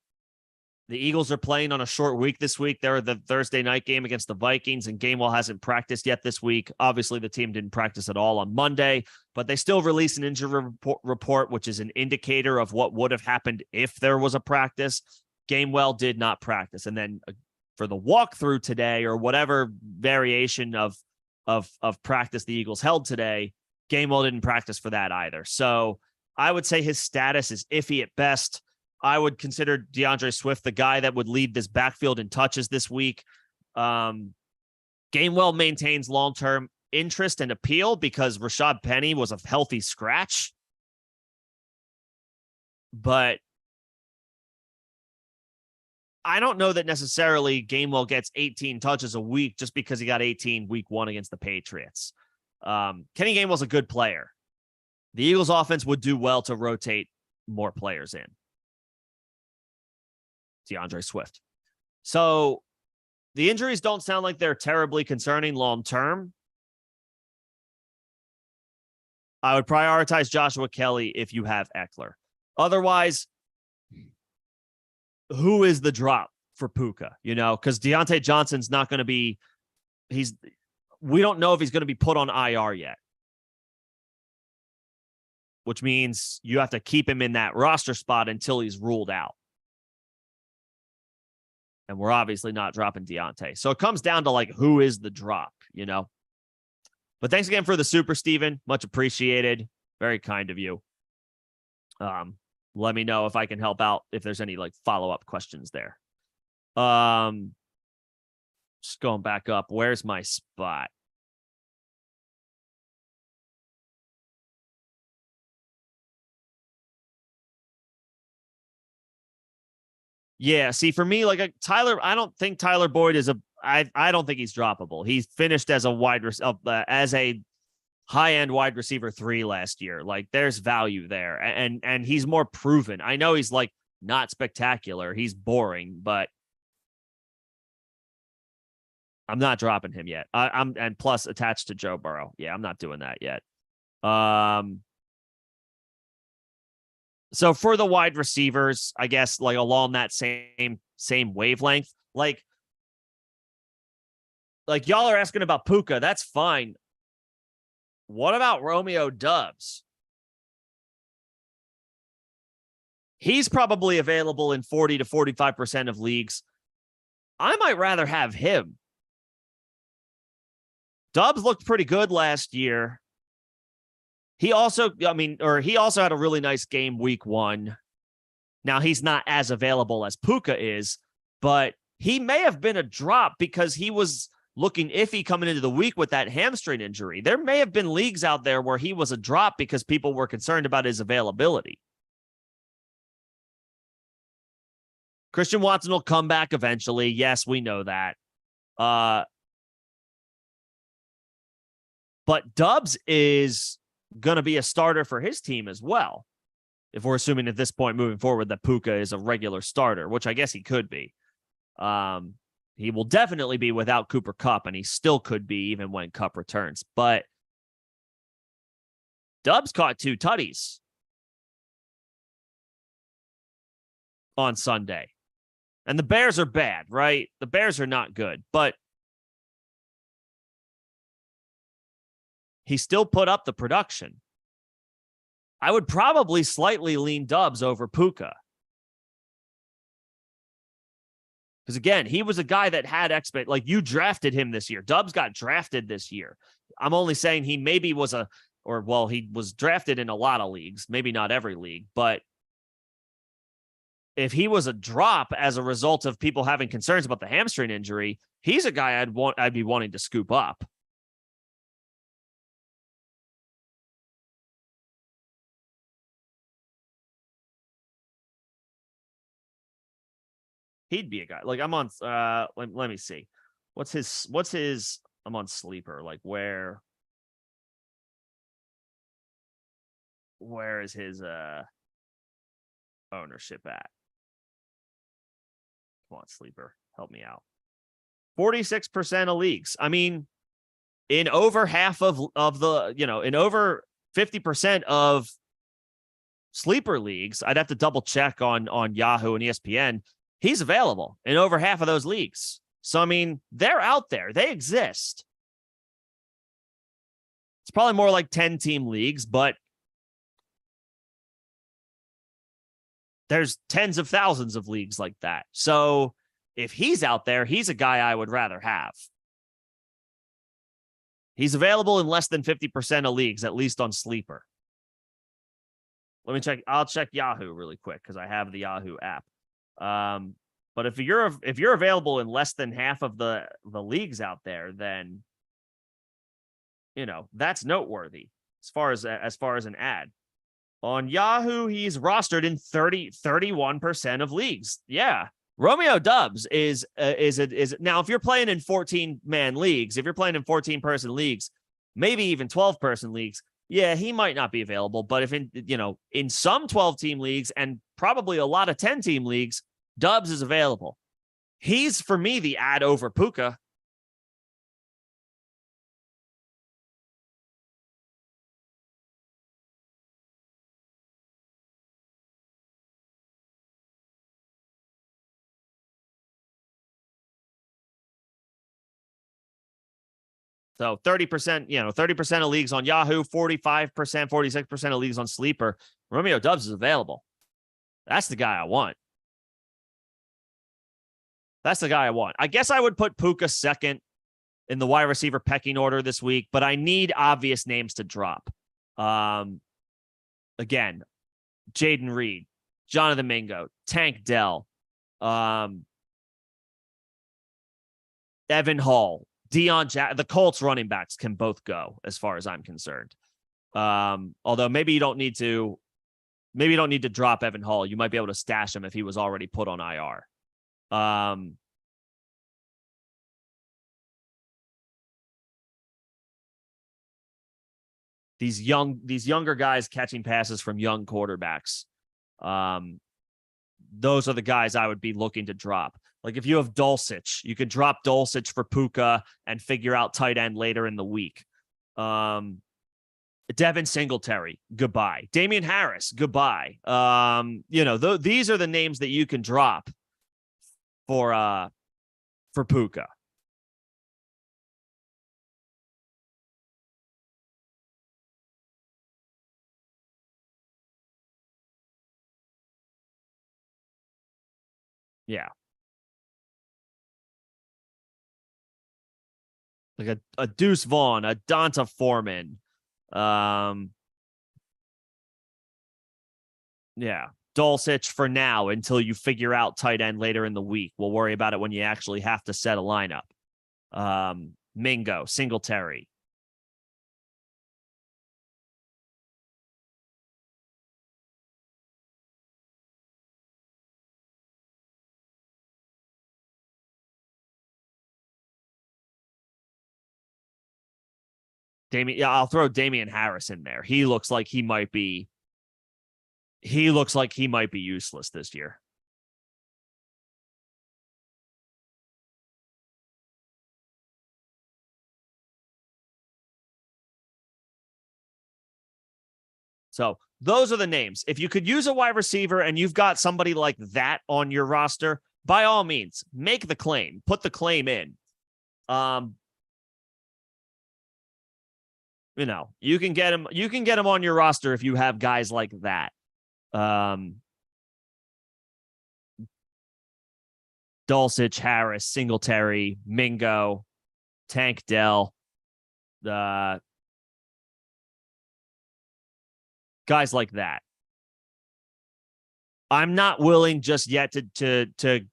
The Eagles are playing on a short week this week. They're the Thursday night game against the Vikings, and Gainwell hasn't practiced yet this week. Obviously, the team didn't practice at all on Monday, but they still released an injury report, which is an indicator of what would have happened if there was a practice. Gainwell did not practice. And then for the walkthrough today, or whatever variation of practice the Eagles held today, Gainwell didn't practice for that either. So I would say his status is iffy at best. I would consider DeAndre Swift the guy that would lead this backfield in touches this week. Gainwell maintains long-term interest and appeal because Rashad Penny was a healthy scratch. But I don't know that necessarily Gainwell gets 18 touches a week just because he got 18 week 1 against the Patriots. Kenny Gainwell's a good player. The Eagles offense would do well to rotate more players in. DeAndre Swift. So the injuries don't sound like they're terribly concerning long-term. I would prioritize Joshua Kelly if you have Eckler. Otherwise, who is the drop for Puka? Because Deontay Johnson's not going to be, we don't know if he's going to be put on IR yet, which means you have to keep him in that roster spot until he's ruled out. And we're obviously not dropping Deontay. So it comes down to who is the drop, But thanks again for the super, Steven. Much appreciated. Very kind of you. Let me know if I can help out, if there's any follow-up questions there. Just going back up. Where's my spot? Yeah, see, for me, Tyler, I don't think Tyler Boyd is I don't think he's droppable. He's finished as a high-end wide receiver 3 last year. There's value there, and he's more proven. I know he's not spectacular. He's boring, but I'm not dropping him yet. And plus attached to Joe Burrow. Yeah, I'm not doing that yet. So for the wide receivers, I guess like along that same wavelength, like y'all are asking about Puka. That's fine. What about Romeo Doubs? He's probably available in 40 to 45% of leagues. I might rather have him. Doubs looked pretty good last year. He also had a really nice game week 1. Now, he's not as available as Puka is, but he may have been a drop because he was looking iffy coming into the week with that hamstring injury. There may have been leagues out there where he was a drop because people were concerned about his availability. Christian Watson will come back eventually. Yes, we know that. But Doubs is going to be a starter for his team as well. If we're assuming at this point moving forward that Puka is a regular starter, which I guess he could be. He will definitely be without Cooper Kupp, and he still could be even when Kupp returns. But Doubs caught 2 tutties on Sunday. And the Bears are bad, right? The Bears are not good, but he still put up the production. I would probably slightly lean Doubs over Puka. Because again, he was a guy that had you drafted him this year. Doubs got drafted this year. I'm only saying he maybe was he was drafted in a lot of leagues, maybe not every league, but if he was a drop as a result of people having concerns about the hamstring injury, he's a guy I'd be wanting to scoop up. He'd be a guy. Like I'm on let me see. What's his I'm on Sleeper. Like where is his ownership at? Come on, Sleeper. Help me out. 46% of leagues. I mean, in over half of the, in over 50% of Sleeper leagues, I'd have to double check on Yahoo and ESPN. He's available in over half of those leagues. So, I mean, they're out there. They exist. It's probably more like 10-team leagues, but there's tens of thousands of leagues like that. So if he's out there, he's a guy I would rather have. He's available in less than 50% of leagues, at least on Sleeper. Let me check. I'll check Yahoo really quick because I have the Yahoo app. But if you're available in less than half of the leagues out there, then that's noteworthy as far as an ad. On Yahoo, he's rostered in 31% of leagues. Yeah. Romeo Doubs is now, if you're playing in 14-man leagues, if you're playing in 14-person leagues, maybe even 12-person leagues, yeah, he might not be available. But if in some 12-team leagues and probably a lot of 10-team leagues, Doubs is available. He's, for me, the ad over Puka. So 30%, 30% of leagues on Yahoo, 45%, 46% of leagues on Sleeper. Romeo Doubs is available. That's the guy I want. I guess I would put Puka second in the wide receiver pecking order this week, but I need obvious names to drop. Again, Jaden Reed, Jonathan Mingo, Tank Dell, Evan Hall, the Colts running backs can both go as far as I'm concerned. Although maybe you don't need to drop Evan Hall. You might be able to stash him if he was already put on IR. These younger guys catching passes from young quarterbacks. Those are the guys I would be looking to drop. Like if you have Dulcich, you could drop Dulcich for Puka and figure out tight end later in the week. Devin Singletary, goodbye. Damian Harris, goodbye. These are the names that you can drop for Puka. Yeah. Like a Deuce Vaughn, a Donta Foreman. Um, yeah. Dulcich for now until you figure out tight end later in the week. We'll worry about it when you actually have to set a lineup. Mingo, Singletary. Damian, yeah, I'll throw Damian Harris in there. He looks like he might be useless this year. So those are the names. If you could use a wide receiver and you've got somebody like that on your roster, by all means, make the claim, put the claim in. You can get him on your roster if you have guys like that. Dulcich, Harris, Singletary, Mingo, Tank Dell, guys like that. I'm not willing just yet to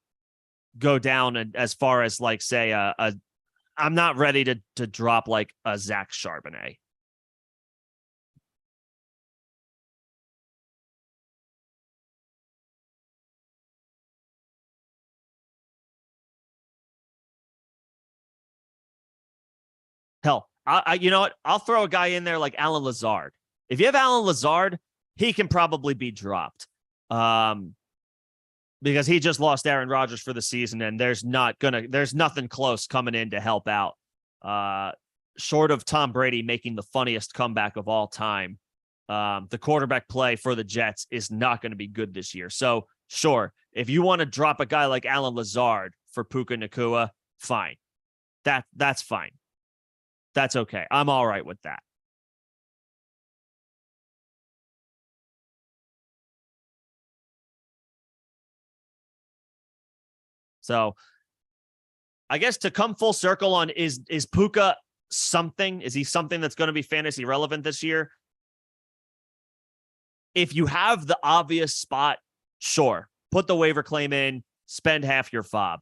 go down as far as like say I'm not ready to drop like a Zach Charbonnet. Hell, you know what? I'll throw a guy in there like Alan Lazard. If you have Alan Lazard, he can probably be dropped. Because he just lost Aaron Rodgers for the season, and there's nothing close coming in to help out. Short of Tom Brady making the funniest comeback of all time, the quarterback play for the Jets is not going to be good this year. So, sure, if you want to drop a guy like Alan Lazard for Puka Nacua, fine. That's fine. That's okay. I'm all right with that. So I guess to come full circle on is Puka something? Is he something that's going to be fantasy relevant this year? If you have the obvious spot, sure. Put the waiver claim in, spend half your fob.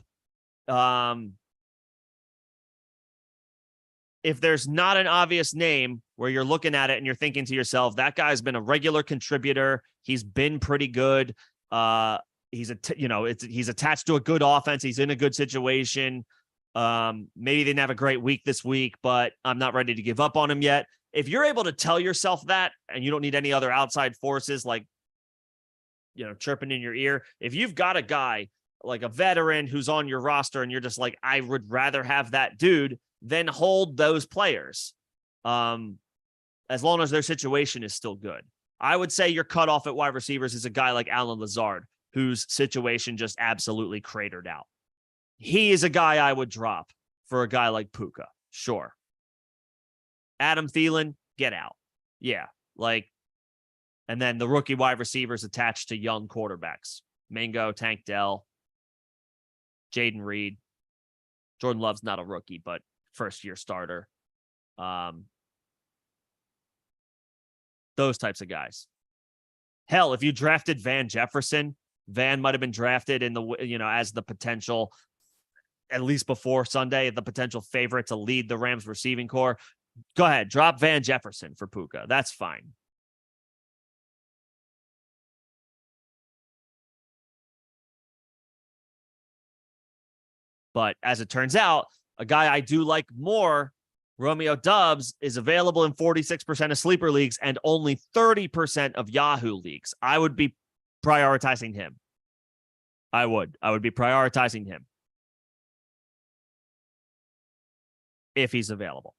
If there's not an obvious name where you're looking at it and you're thinking to yourself, that guy's been a regular contributor. He's been pretty good. He's attached to a good offense. He's in a good situation. Maybe they didn't have a great week this week, but I'm not ready to give up on him yet. If you're able to tell yourself that and you don't need any other outside forces like, chirping in your ear, if you've got a guy like a veteran who's on your roster and you're just like, I would rather have that dude, then hold those players. As long as their situation is still good. I would say your cutoff at wide receivers is a guy like Alan Lazard, whose situation just absolutely cratered out. He is a guy I would drop for a guy like Puka. Sure. Adam Thielen, get out. Yeah. And then the rookie wide receivers attached to young quarterbacks. Mingo, Tank Dell, Jaden Reed. Jordan Love's not a rookie, but first-year starter. Those types of guys. Hell, if you drafted Van Jefferson, Van might have been drafted in as the potential, at least before Sunday, the potential favorite to lead the Rams receiving corps. Go ahead, drop Van Jefferson for Puka. That's fine. But as it turns out, a guy I do like more, Romeo Doubs, is available in 46% of sleeper leagues and only 30% of Yahoo leagues. I would be prioritizing him. I would be prioritizing him if he's available.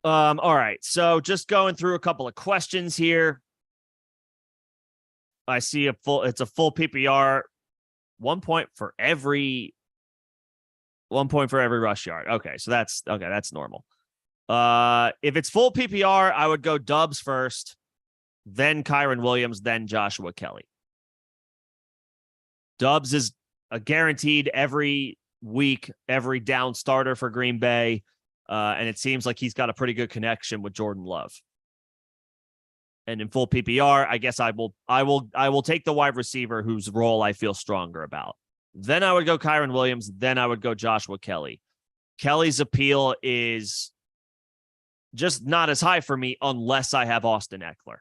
All right. So just going through a couple of questions here. I see it's a full PPR, 1 point for every 1 point for every rush yard. Okay, so that's normal. If it's full PPR, I would go Dubs first, then Kyron Williams, then Joshua Kelly. Dubs is a guaranteed every week, every down starter for Green Bay. And it seems like he's got a pretty good connection with Jordan Love. And in full PPR, I guess I will take the wide receiver whose role I feel stronger about. Then I would go Kyron Williams. Then I would go Joshua Kelly. Kelly's appeal is just not as high for me unless I have Austin Eckler.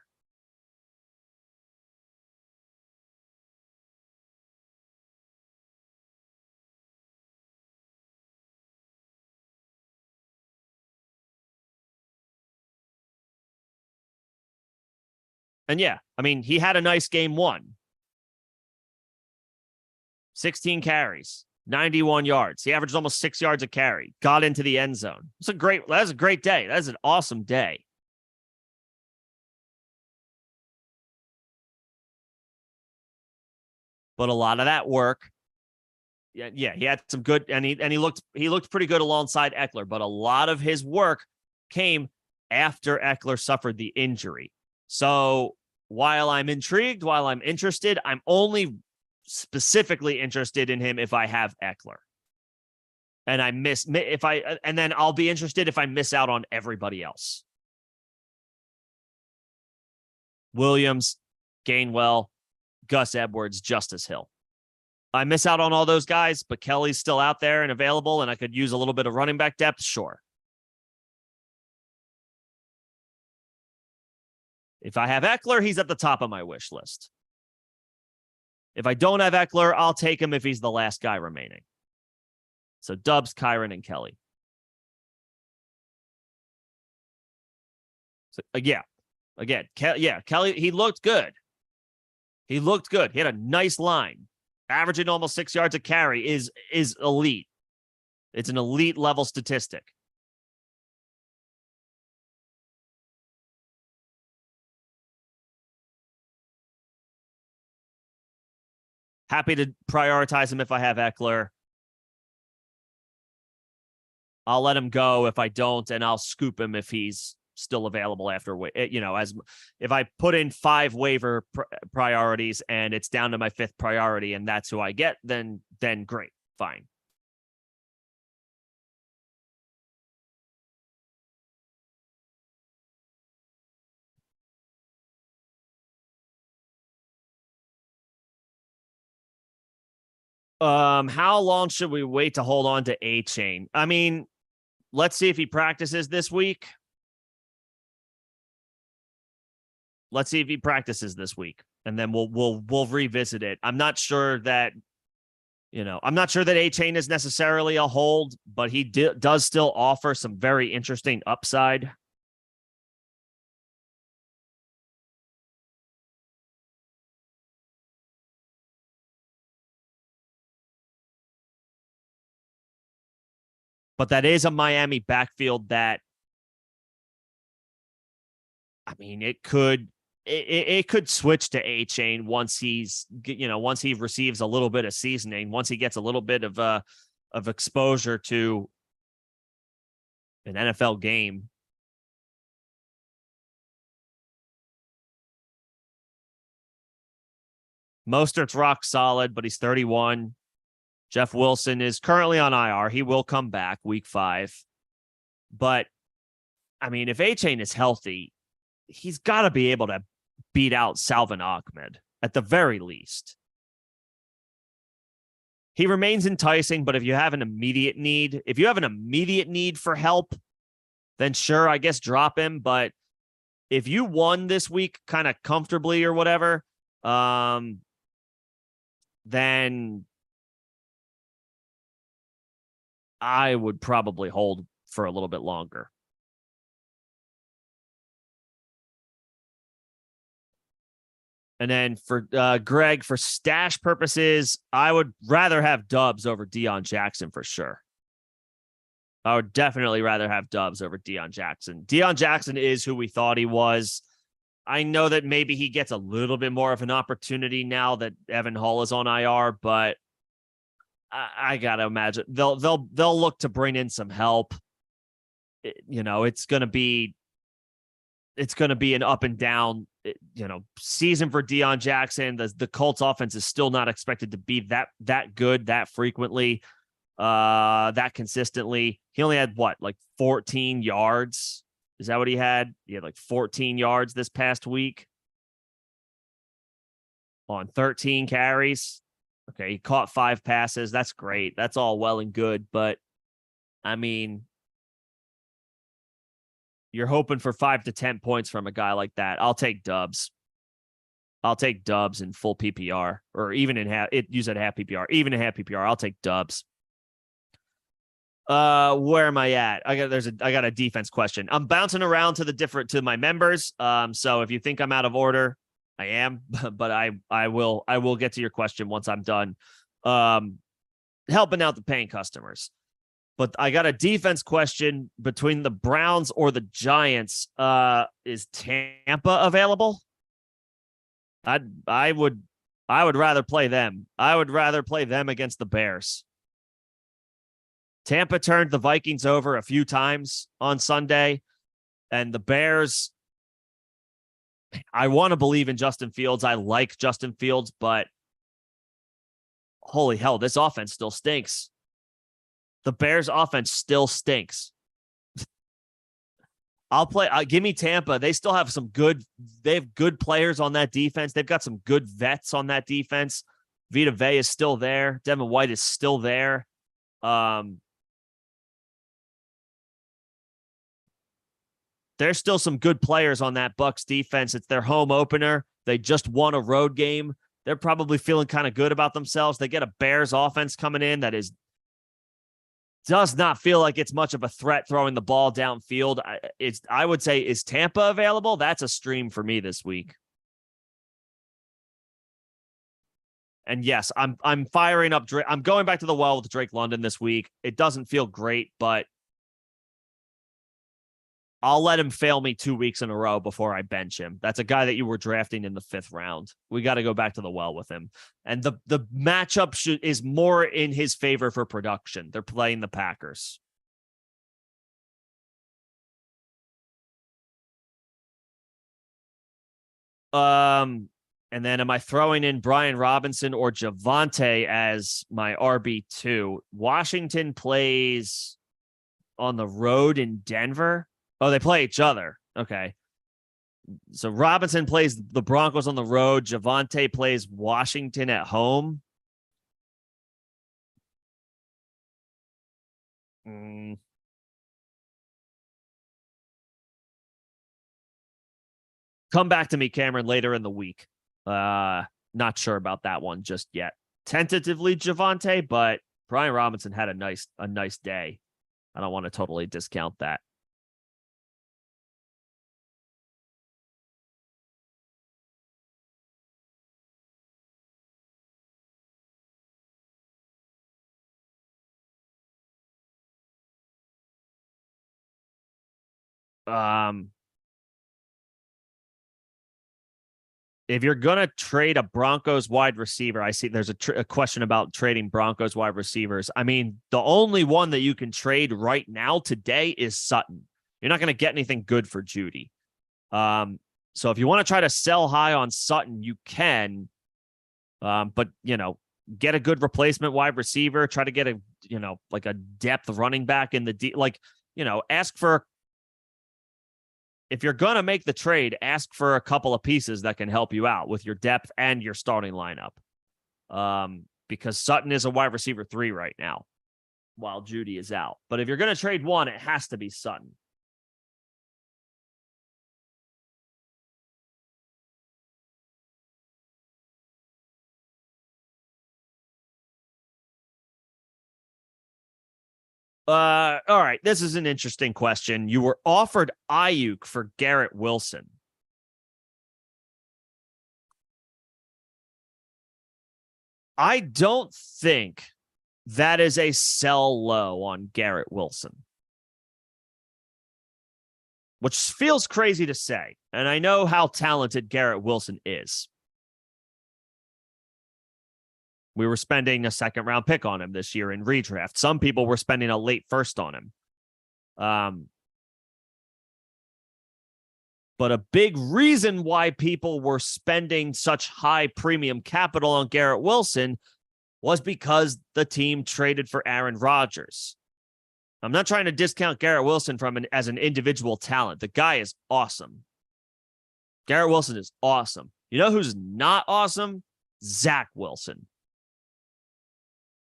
And yeah, I mean, he had a nice game one. 16 carries, 91 yards. He averaged almost 6 yards a carry, got into the end zone. That's a great day. That's an awesome day. But a lot of that work, yeah, he had some good, and he looked pretty good alongside Eckler, but a lot of his work came after Eckler suffered the injury. So while I'm intrigued, while I'm interested, I'm only specifically interested in him if I have Eckler. And and then I'll be interested if I miss out on everybody else. Williams, Gainwell, Gus Edwards, Justice Hill. I miss out on all those guys, but Kelly's still out there and available, and I could use a little bit of running back depth. Sure. If I have Eckler, he's at the top of my wish list. If I don't have Eckler, I'll take him if he's the last guy remaining. So Dubs, Kyron, and Kelly. So Kelly, he looked good. He looked good. He had a nice line. Averaging almost 6 yards a carry is elite. It's an elite level statistic. Happy to prioritize him if I have Eckler. I'll let him go if I don't, and I'll scoop him if he's still available after, as if I put in 5 waiver priorities and it's down to my 5th priority and that's who I get, then great, fine. How long should we wait to hold on to A-Chain? I mean, let's see if he practices this week. Let's see if he practices this week, and then we'll revisit it. I'm not sure that A-Chain is necessarily a hold, but he does still offer some very interesting upside. But that is a Miami backfield that, I mean, it could switch to A-Chain once he receives a little bit of seasoning, once he gets a little bit of exposure to an NFL game. Mostert's rock solid, but he's 31. Jeff Wilson is currently on IR. He will come back week 5. But, I mean, if A-Chain is healthy, he's got to be able to beat out Salvon Ahmed at the very least. He remains enticing, but if you have an immediate need for help, then sure, I guess drop him. But if you won this week kind of comfortably or whatever, then I would probably hold for a little bit longer. And then for Greg, for stash purposes, I would rather have Dubs over Deion Jackson for sure. I would definitely rather have Dubs over Deion Jackson. Deion Jackson is who we thought he was. I know that maybe he gets a little bit more of an opportunity now that Evan Hull is on IR, but I gotta imagine they'll look to bring in some help. It's gonna be an up and down, season for Deion Jackson. The Colts offense is still not expected to be that good that frequently, that consistently. He only had like 14 yards. Is that what he had? He had like 14 yards this past week on 13 carries. Okay, he caught 5 passes. That's great. That's all well and good, but I mean, you're hoping for 5 to 10 points from a guy like that. I'll take Dubs. I'll take Dubs in full PPR, or even in half. You said half PPR, even in half PPR. I'll take Dubs. Where am I at? I got a defense question. I'm bouncing around to my members. So if you think I'm out of order, I am, but I will get to your question once I'm done. Helping out the paying customers. But I got a defense question between the Browns or the Giants. Is Tampa available? I would rather play them. I would rather play them against the Bears. Tampa turned the Vikings over a few times on Sunday, and the Bears, I want to believe in Justin Fields. I like Justin Fields, but holy hell, this offense still stinks. The Bears offense still stinks. Give me Tampa. They still have they have good players on that defense. They've got some good vets on that defense. Vita Vea is still there. Devin White is still there. There's still some good players on that Bucs defense. It's their home opener. They just won a road game. They're probably feeling kind of good about themselves. They get a Bears offense coming in that does not feel like it's much of a threat throwing the ball downfield. I would say, is Tampa available? That's a stream for me this week. And yes, I'm firing up Drake. I'm going back to the well with Drake London this week. It doesn't feel great, but I'll let him fail me 2 weeks in a row before I bench him. That's a guy that you were drafting in the 5th round. We got to go back to the well with him. And the matchup is more in his favor for production. They're playing the Packers. And then am I throwing in Brian Robinson or Javonte as my RB2? Washington plays on the road in Denver. Oh, they play each other. Okay. So Robinson plays the Broncos on the road. Javonte plays Washington at home. Come back to me, Cameron, later in the week. Not sure about that one just yet. Tentatively Javonte, but Brian Robinson had a nice day. I don't want to totally discount that. If you're going to trade a Broncos wide receiver, I see there's a question about trading Broncos wide receivers. I mean, the only one that you can trade right now today is Sutton. You're not going to get anything good for Judy. So if you want to try to sell high on Sutton, you can. But, get a good replacement wide receiver, try to get like a depth running back in the ask for, if you're going to make the trade, ask for a couple of pieces that can help you out with your depth and your starting lineup. Because Sutton is a wide receiver 3 right now while Judy is out. But if you're going to trade one, it has to be Sutton. All right. This is an interesting question. You were offered Ayuk for Garrett Wilson. I don't think that is a sell low on Garrett Wilson. which feels crazy to say. And I know how talented Garrett Wilson is. We were spending a second-round pick on him this year in redraft. Some people were spending a late first on him. But a big reason why people were spending such high premium capital on Garrett Wilson was because the team traded for Aaron Rodgers. I'm not trying to discount Garrett Wilson as an individual talent. The guy is awesome. Garrett Wilson is awesome. You know who's not awesome? Zach Wilson.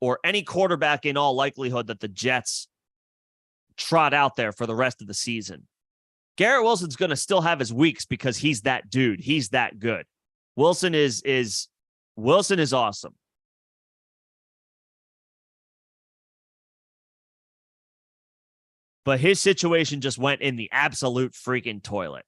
Or any quarterback in all likelihood that the Jets trot out there for the rest of the season. Garrett Wilson's going to still have his weeks because he's that dude. He's that good. Wilson is awesome. But his situation just went in the absolute freaking toilet.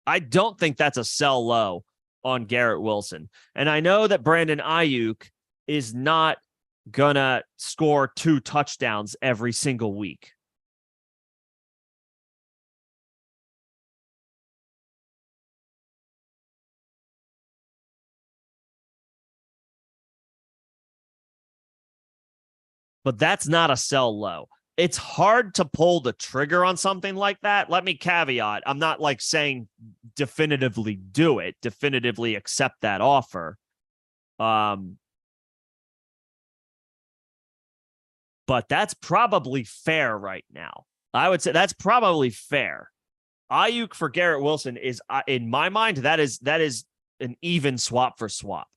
I don't think that's a sell low on Garrett Wilson. And I know that Brandon Ayuk is not going to score 2 touchdowns every single week. But that's not a sell low. It's hard to pull the trigger on something like that. Let me caveat. I'm not like saying definitively do it, definitively accept that offer. But that's probably fair right now. I would say that's probably fair. Ayuk for Garrett Wilson is, in my mind, that is an even swap for swap.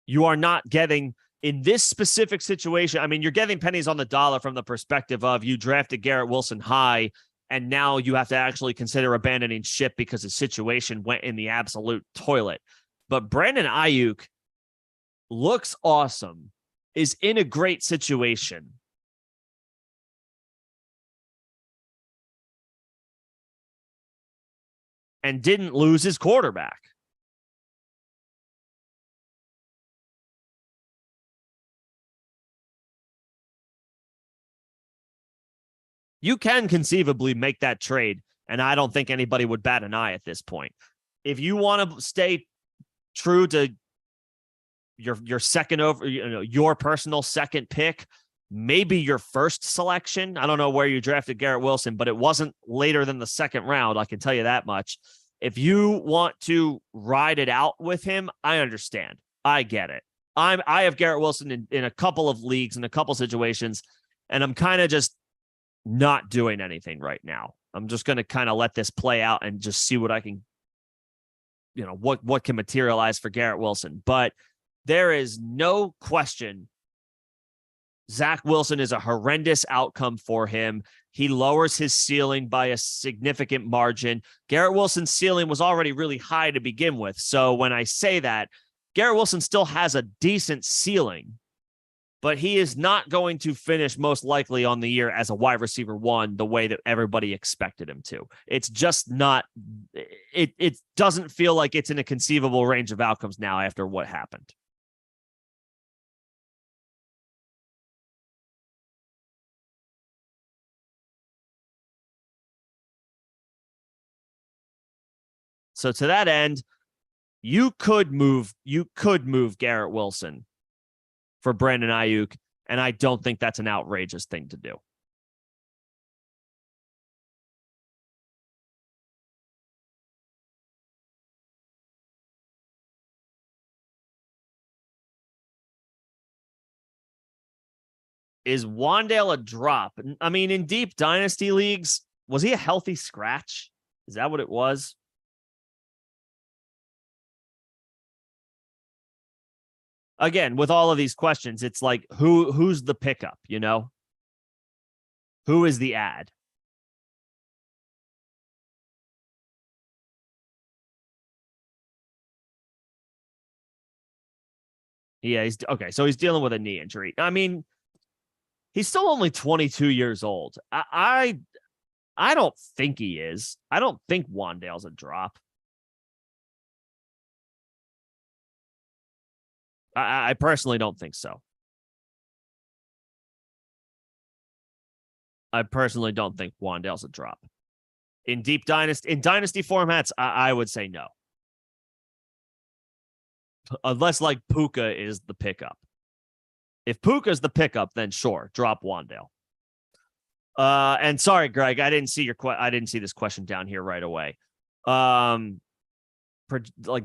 You are not getting, in this specific situation, I mean, you're getting pennies on the dollar from the perspective of you drafted Garrett Wilson high, and now you have to actually consider abandoning ship because his situation went in the absolute toilet. But Brandon Ayuk looks awesome, is in a great situation. And didn't lose his quarterback. You can conceivably make that trade, and I don't think anybody would bat an eye at this point. If you want to stay true to your second over, your personal second pick, maybe your first selection. I don't know where you drafted Garrett Wilson, but it wasn't later than the second round. I can tell you that much. If you want to ride it out with him, I understand. I get it. I have Garrett Wilson in a couple of leagues, in a couple situations, and I'm kind of just not doing anything right now. I'm just going to kind of let this play out and just see what I can, what can materialize for Garrett Wilson. But there is no question Zach Wilson is a horrendous outcome for him. He lowers his ceiling by a significant margin. Garrett Wilson's ceiling was already really high to begin with. So when I say that, Garrett Wilson still has a decent ceiling, but he is not going to finish most likely on the year as a wide receiver 1 the way that everybody expected him to. It's just not, it doesn't feel like it's in a conceivable range of outcomes now after what happened. So to that end, you could move Garrett Wilson for Brandon Ayuk, and I don't think that's an outrageous thing to do. Is Wan'Dale a drop? I mean, in deep dynasty leagues, was he a healthy scratch? Is that what it was? Again, with all of these questions, it's like, who's the pickup, Who is the ad? Yeah, he's okay. So he's dealing with a knee injury. I mean, he's still only 22 years old. I don't think he is. I don't think Wan'Dale's a drop. I personally don't think so. I personally don't think Wandale's a drop. In dynasty formats, I would say no. Unless like Puka is the pickup. If Puka's the pickup, then sure, drop Wandale. And sorry, Greg, I didn't see this question down here right away. Like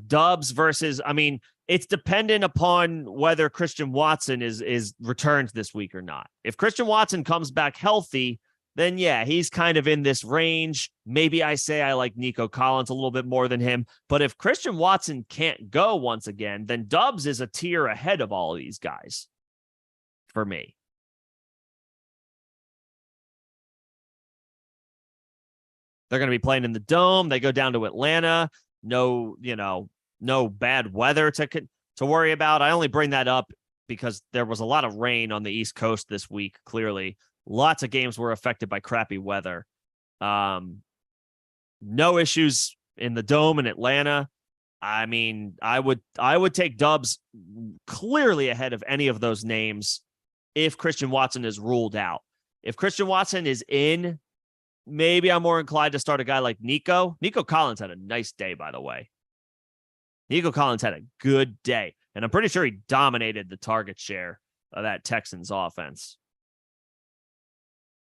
Dubs versus, I mean, it's dependent upon whether Christian Watson is returned this week or not. If Christian Watson comes back healthy, then yeah, he's kind of in this range. Maybe I say I like Nico Collins a little bit more than him. But if Christian Watson can't go once again, then Dubs is a tier ahead of all of these guys for me. They're going to be playing in the Dome. They go down to Atlanta. No bad weather to worry about. I only bring that up because there was a lot of rain on the East Coast this week. Clearly, lots of games were affected by crappy weather. No issues in the Dome in Atlanta. I mean, I would take Dubs clearly ahead of any of those names if Christian Watson is ruled out. If Christian Watson is in, maybe I'm more inclined to start a guy like Nico. Nico Collins had a nice day, by the way. Nico Collins had a good day, and I'm pretty sure he dominated the target share of that Texans offense.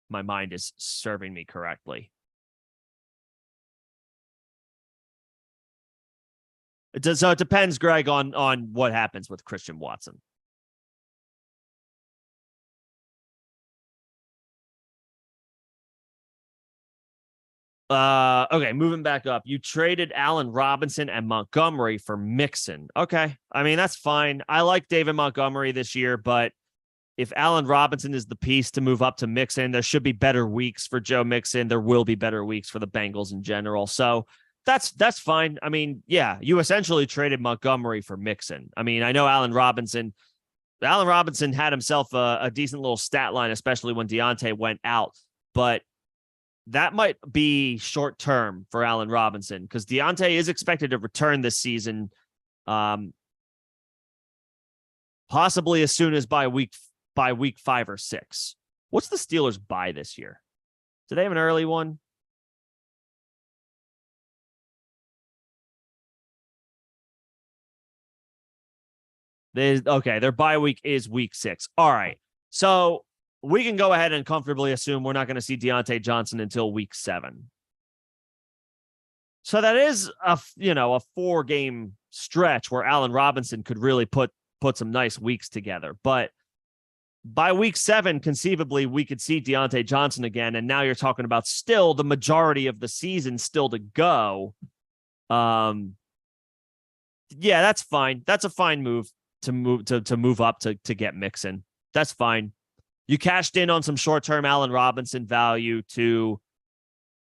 My mind is serving me correctly. So it depends, Greg, on what happens with Christian Watson. Okay, moving back up. You traded Allen Robinson and Montgomery for Mixon. Okay. I mean, that's fine. I like David Montgomery this year, but if Allen Robinson is the piece to move up to Mixon, there should be better weeks for Joe Mixon. There will be better weeks for the Bengals in general. So that's fine. I mean, yeah, you essentially traded Montgomery for Mixon. I mean, I know Allen Robinson had himself a decent little stat line, especially when Deontay went out, but that might be short term for Allen Robinson because Deontay is expected to return this season, possibly as soon as by week 5 or 6. What's the Steelers' bye this year? Do they have an early one? Their bye week is week 6. All right. So we can go ahead and comfortably assume we're not going to see Deontay Johnson until week 7. So that is a 4-game stretch where Allen Robinson could really put some nice weeks together. But by week 7, conceivably, we could see Deontay Johnson again. And now you're talking about still the majority of the season still to go. Yeah, that's fine. That's a fine move to move up to get Mixon. That's fine. You cashed in on some short-term Allen Robinson value to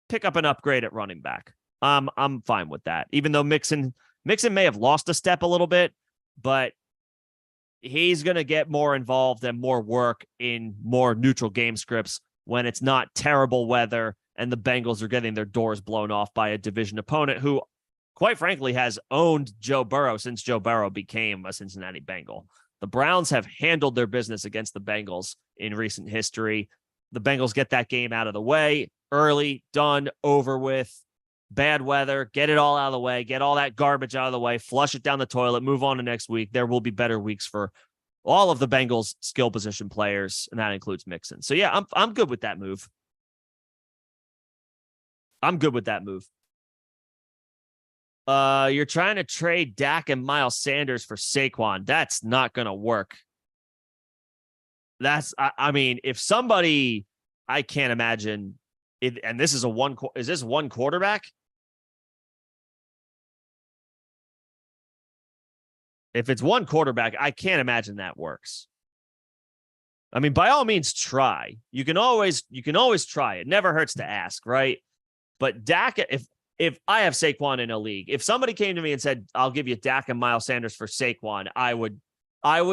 pick up an upgrade at running back. I'm fine with that. Even though Mixon may have lost a step a little bit, but he's going to get more involved and more work in more neutral game scripts when it's not terrible weather and the Bengals are getting their doors blown off by a division opponent who, quite frankly, has owned Joe Burrow since Joe Burrow became a Cincinnati Bengal. The Browns have handled their business against the Bengals in recent history. The Bengals get that game out of the way early, done, over with. Bad weather, get it all out of the way, get all that garbage out of the way, flush it down the toilet, move on to next week. There will be better weeks for all of the Bengals skill position players, and that includes Mixon. So yeah, I'm good with that move. You're trying to trade Dak and Miles Sanders for Saquon. That's not going to work. I mean, if somebody, I can't imagine it, and this is is this one quarterback? If it's one quarterback, I can't imagine that works. I mean, by all means, try. You can always try. It never hurts to ask, right? But Dak, if I have Saquon in a league, if somebody came to me and said, I'll give you Dak and Miles Sanders for Saquon, I would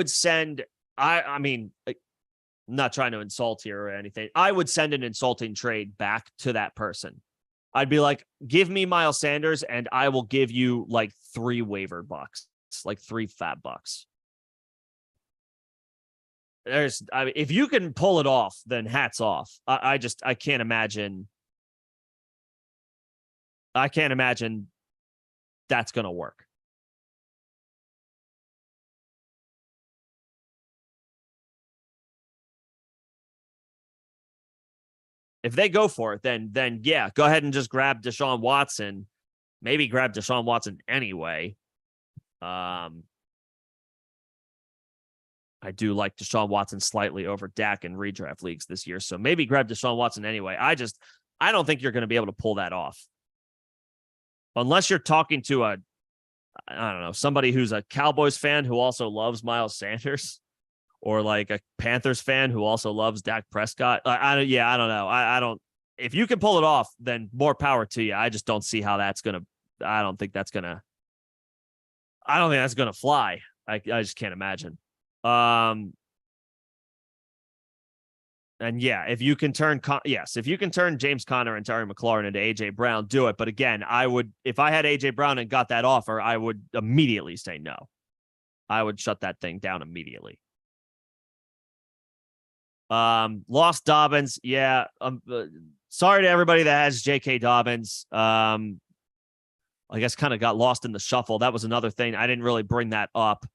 send, I mean, I'm not trying to insult here or anything. I would send an insulting trade back to that person. I'd be like, give me Miles Sanders and I will give you like 3 waiver bucks, like 3 fat bucks. I mean, if you can pull it off, then hats off. I can't imagine. I can't imagine that's going to work. If they go for it, then yeah, go ahead and just grab Deshaun Watson. Maybe grab Deshaun Watson anyway. I do like Deshaun Watson slightly over Dak in redraft leagues this year, so maybe grab Deshaun Watson anyway. I don't think you're going to be able to pull that off unless you're talking to I don't know, somebody who's a Cowboys fan who also loves Miles Sanders, or like a Panthers fan who also loves Dak Prescott. I don't know. I don't. If you can pull it off, then more power to you. I just don't see how that's gonna. I don't think that's gonna fly. I just can't imagine. And yeah, if you can turn James Conner and Terry McLaurin into AJ Brown, do it. But again, I would, if I had AJ Brown and got that offer, I would immediately say no. I would shut that thing down immediately. Lost Dobbins. Yeah. Sorry to everybody that has J.K. Dobbins. I guess kind of got lost in the shuffle. That was another thing. I didn't really bring that up.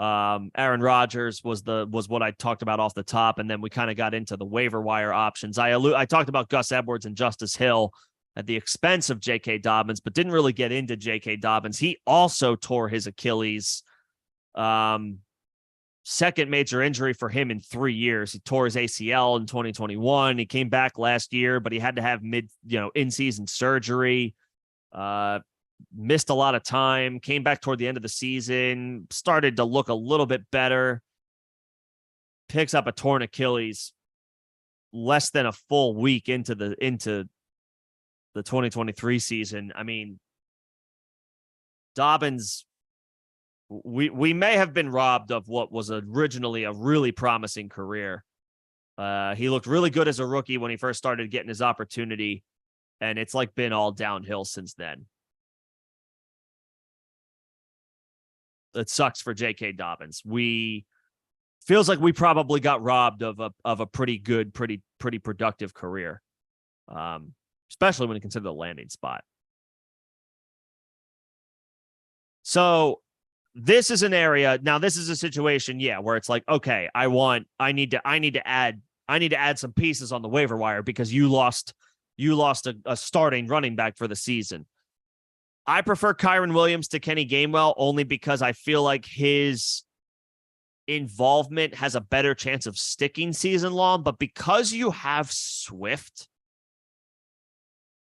Aaron Rodgers was what I talked about off the top, and then we kind of got into the waiver wire options. I talked about Gus Edwards and Justice Hill at the expense of J.K. Dobbins, but didn't really get into J.K. Dobbins. He also tore his Achilles. Second major injury for him in 3 years. He tore his ACL in 2021. He came back last year, but he had to have in-season surgery. Missed a lot of time, came back toward the end of the season, started to look a little bit better, picks up a torn Achilles less than a full week into the 2023 season. I mean, Dobbins, we may have been robbed of what was originally a really promising career. He looked really good as a rookie when he first started getting his opportunity, and it's like been all downhill since then. It sucks for J.K. Dobbins. Feels like we probably got robbed of a pretty good, pretty productive career, especially when you consider the landing spot. So this is an area now. This is a situation, where it's like, okay, I need to add some pieces on the waiver wire because you lost a starting running back for the season. I prefer Kyren Williams to Kenny Gainwell only because I feel like his involvement has a better chance of sticking season long. But because you have Swift,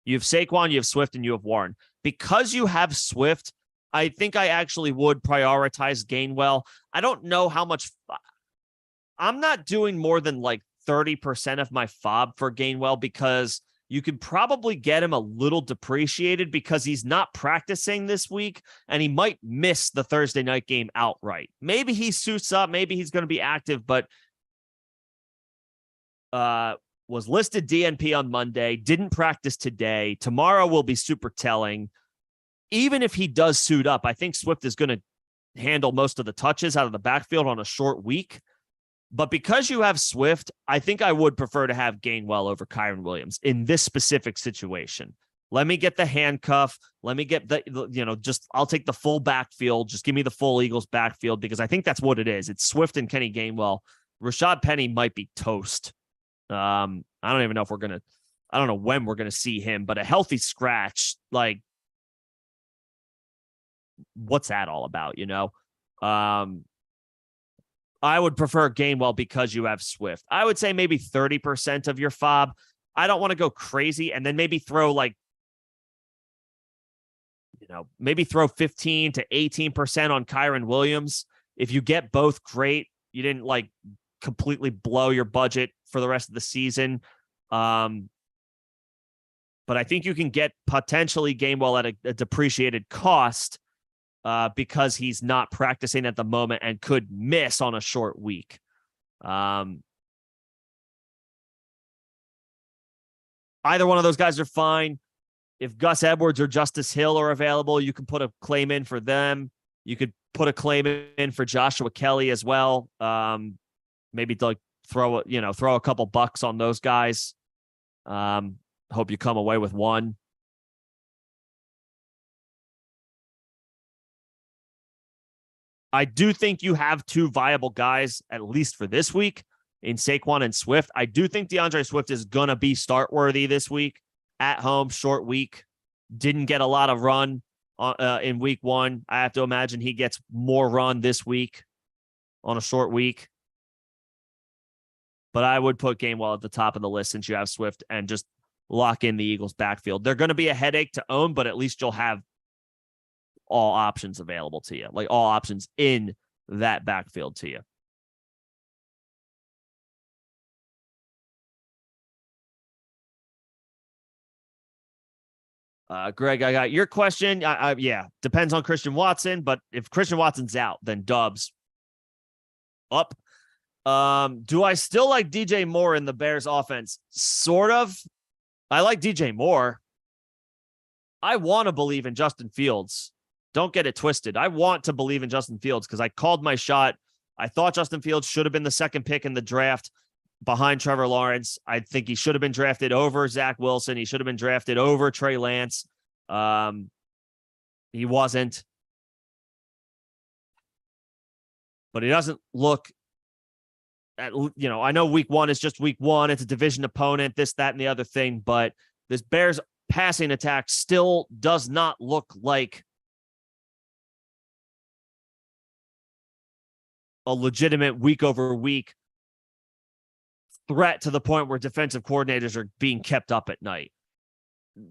you have Saquon, you have Swift, and you have Warren. Because you have Swift, I think I actually would prioritize Gainwell. I don't know how much. I'm not doing more than like 30% of my FOB for Gainwell because you could probably get him a little depreciated because he's not practicing this week and he might miss the Thursday night game outright. Maybe he suits up. Maybe he's going to be active, but was listed DNP on Monday, didn't practice today. Tomorrow will be super telling. Even if he does suit up, I think Swift is going to handle most of the touches out of the backfield on a short week. But because you have Swift, I think I would prefer to have Gainwell over Kyren Williams in this specific situation. Let me get the handcuff. Let me get I'll take the full backfield. Just give me the full Eagles backfield because I think that's what it is. It's Swift and Kenny Gainwell. Rashad Penny might be toast. I don't even know if I don't know when we're going to see him, but a healthy scratch, like, what's that all about? I would prefer Gainwell because you have Swift. I would say maybe 30% of your FOB. I don't want to go crazy and then maybe throw maybe throw 15 to 18% on Kyren Williams. If you get both, great. You didn't completely blow your budget for the rest of the season. But I think you can get potentially Gainwell at a depreciated cost because he's not practicing at the moment and could miss on a short week. Either one of those guys are fine. If Gus Edwards or Justice Hill are available, you can put a claim in for them. You could put a claim in for Joshua Kelly as well. maybe like throw a couple bucks on those guys. Hope you come away with one. I do think you have two viable guys, at least for this week, in Saquon and Swift. I do think DeAndre Swift is going to be start worthy this week. At home, short week. Didn't get a lot of run in week one. I have to imagine he gets more run this week on a short week. But I would put Gainwell at the top of the list since you have Swift and just lock in the Eagles' backfield. They're going to be a headache to own, but at least you'll have all options available to you, like all options in that backfield to you. Greg, I got your question. Yeah, depends on Christian Watson, but if Christian Watson's out, then Dubs up. Do I still like DJ Moore in the Bears offense? Sort of. I like DJ Moore. I want to believe in Justin Fields. Don't get it twisted. I want to believe in Justin Fields because I called my shot. I thought Justin Fields should have been the second pick in the draft behind Trevor Lawrence. I think he should have been drafted over Zach Wilson. He should have been drafted over Trey Lance. He wasn't. But he doesn't look at, I know week one is just week one. It's a division opponent, this, that, and the other thing. But this Bears passing attack still does not look like a legitimate week over week threat to the point where defensive coordinators are being kept up at night.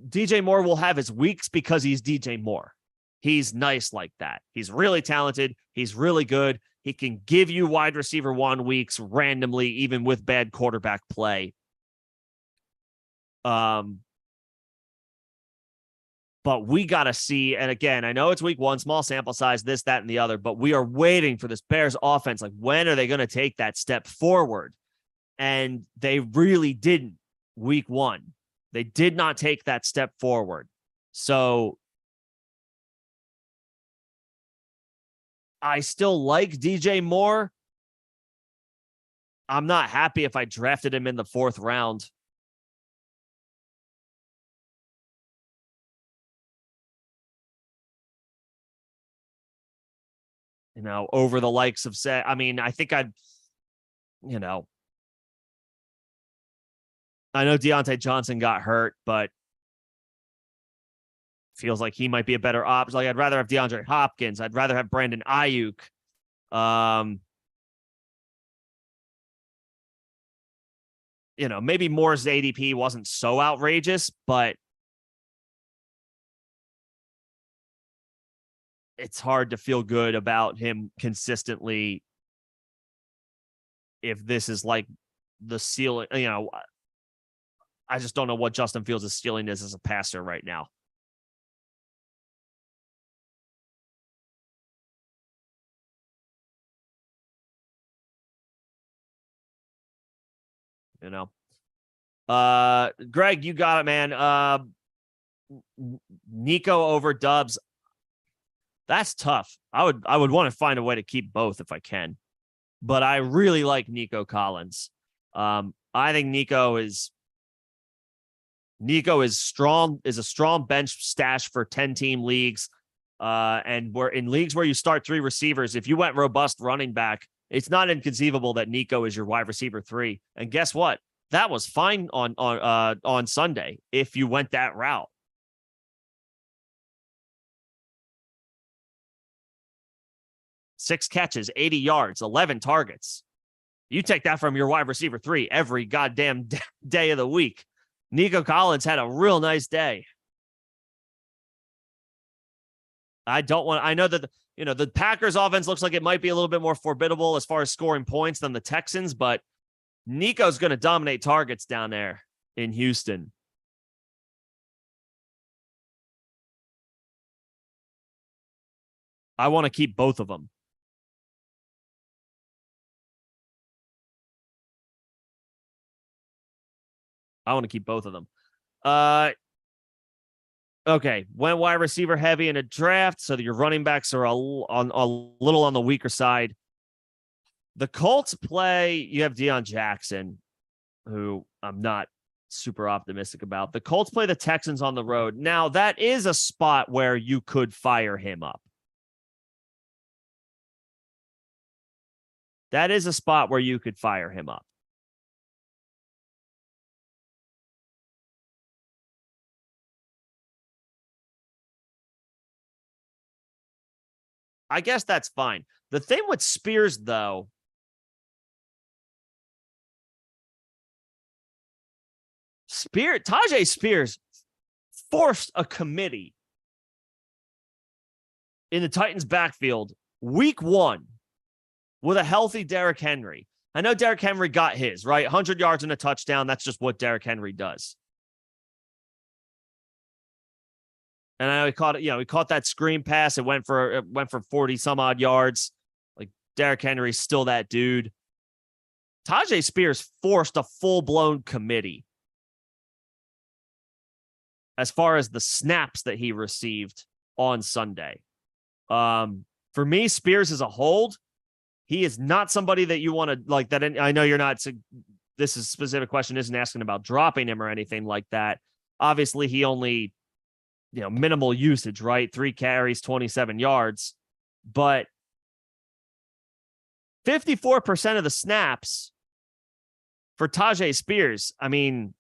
DJ Moore will have his weeks because he's DJ Moore. He's nice like that. He's really talented. He's really good. He can give you wide receiver 1 weeks randomly, even with bad quarterback play. But we got to see, and again, I know it's week 1, small sample size, this, that, and the other, but we are waiting for this Bears offense. Like, when are they going to take that step forward? And they really didn't week 1. They did not take that step forward. So I still like DJ Moore. I'm not happy if I drafted him in the 4th round. Over the likes of, I think I know Deontay Johnson got hurt, but feels like he might be a better option. Like, I'd rather have DeAndre Hopkins. I'd rather have Brandon Ayuk. Maybe Moore's ADP wasn't so outrageous, but it's hard to feel good about him consistently if this is like the ceiling. I just don't know what Justin Fields' ceiling is as a passer right now. Greg, you got it, man. Nico over Dubs. That's tough. I would want to find a way to keep both if I can, but I really like Nico Collins. I think Nico is strong, is a strong bench stash for 10-team leagues. And we're in leagues where you start 3 receivers. If you went robust running back, it's not inconceivable that Nico is your wide receiver 3. And guess what? That was fine on Sunday if you went that route. Six catches, 80 yards, 11 targets. You take that from your wide receiver 3 every goddamn day of the week. Nico Collins had a real nice day. I know that the Packers offense looks like it might be a little bit more formidable as far as scoring points than the Texans, but Nico's going to dominate targets down there in Houston. I want to keep both of them. Okay, went wide receiver heavy in a draft, so that your running backs are a little on the weaker side. The Colts play, you have Deion Jackson, who I'm not super optimistic about. The Colts play the Texans on the road. Now, that is a spot where you could fire him up. That is a spot where you could fire him up. I guess that's fine. The thing with Spears, though, Tajay Spears forced a committee in the Titans backfield week 1 with a healthy Derrick Henry. I know Derrick Henry got his, right? 100 yards and a touchdown. That's just what Derrick Henry does. And I know he caught that screen pass. It went for 40 some odd yards. Like, Derrick Henry's still that dude. Tajay Spears forced a full-blown committee as far as the snaps that he received on Sunday. For me, Spears is a hold. He is not somebody that you want to like that. I know you're not. This is specific question isn't asking about dropping him or anything like that. Obviously, he only, minimal usage, right? 3 carries, 27 yards, but 54% of the snaps for Tajay Spears. I mean,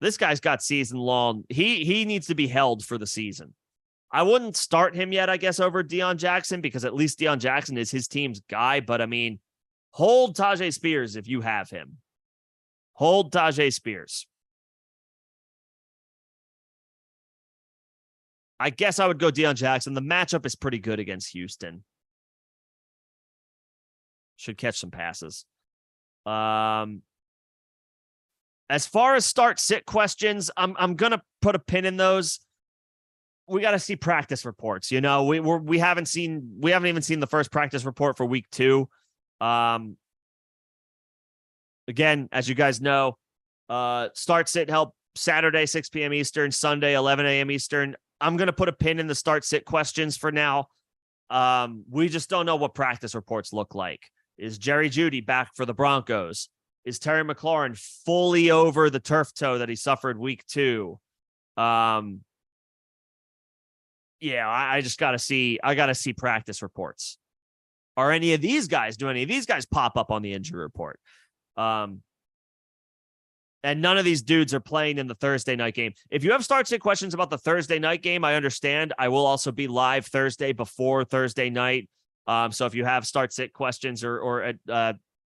this guy's got season long. He needs to be held for the season. I wouldn't start him yet, I guess, over Deion Jackson, because at least Deion Jackson is his team's guy. But I mean, hold Tajay Spears if you have him. Hold Tajay Spears. I guess I would go Deion Jackson. The matchup is pretty good against Houston. Should catch some passes. As far as start-sit questions, I'm gonna put a pin in those. We got to see practice reports. We haven't even seen the first practice report for week 2. Again, as you guys know, start sit help Saturday 6 p.m. Eastern, Sunday 11 a.m. Eastern. I'm gonna put a pin in the start sit questions for now. We just don't know what practice reports look like. Is Jerry Jeudy back for the Broncos? Is Terry McLaurin fully over the turf toe that he suffered week 2? Yeah, I just got to see. I got to see practice reports. Do any of these guys pop up on the injury report? And none of these dudes are playing in the Thursday night game. If you have start-sit questions about the Thursday night game, I understand. I will also be live Thursday before Thursday night. So if you have start-sit questions or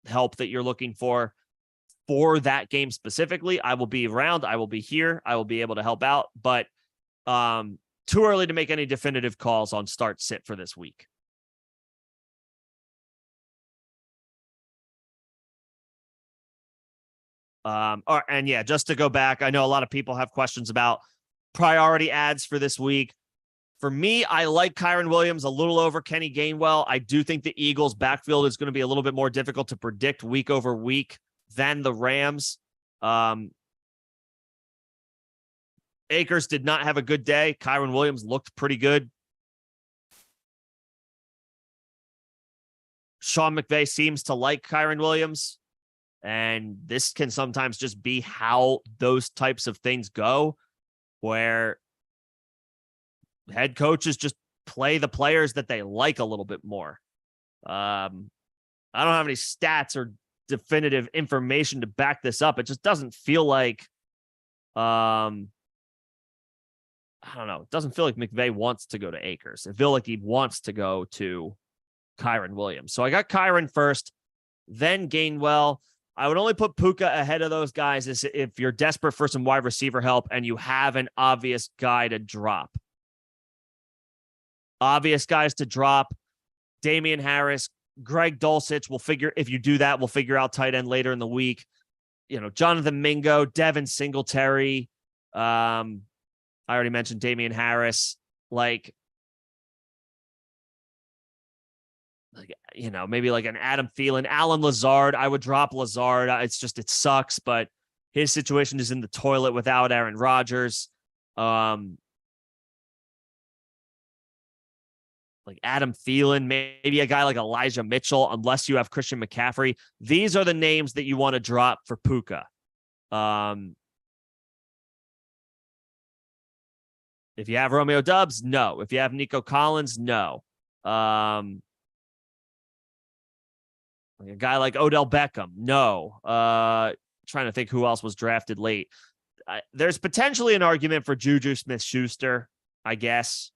help that you're looking for that game specifically, I will be around. I will be here. I will be able to help out. But too early to make any definitive calls on start-sit for this week. And yeah, just to go back, I know a lot of people have questions about priority ads for this week. For me, I like Kyren Williams a little over Kenny Gainwell. I do think the Eagles' backfield is going to be a little bit more difficult to predict week over week than the Rams. Akers did not have a good day. Kyren Williams looked pretty good. Sean McVay seems to like Kyren Williams, and this can sometimes just be how those types of things go, where head coaches just play the players that they like a little bit more. I don't have any stats or definitive information to back this up. It just doesn't feel like I don't know. It doesn't feel like McVay wants to go to Akers. It feels like he wants to go to Kyren Williams. So I got Kyren first, then Gainwell. I would only put Puka ahead of those guys if you're desperate for some wide receiver help and you have an obvious guy to drop. Obvious guys to drop: Damian Harris, Greg Dulcich. If you do that, we'll figure out tight end later in the week. Jonathan Mingo, Devin Singletary. I already mentioned Damian Harris. Maybe like an Adam Thielen, Alan Lazard. I would drop Lazard. It sucks, but his situation is in the toilet without Aaron Rodgers. like Adam Thielen, maybe a guy like Elijah Mitchell, unless you have Christian McCaffrey. These are the names that you want to drop for Puka. If you have Romeo Doubs, no. If you have Nico Collins, no. Like a guy like Odell Beckham, no. Trying to think who else was drafted late. There's potentially an argument for Juju Smith-Schuster, I guess.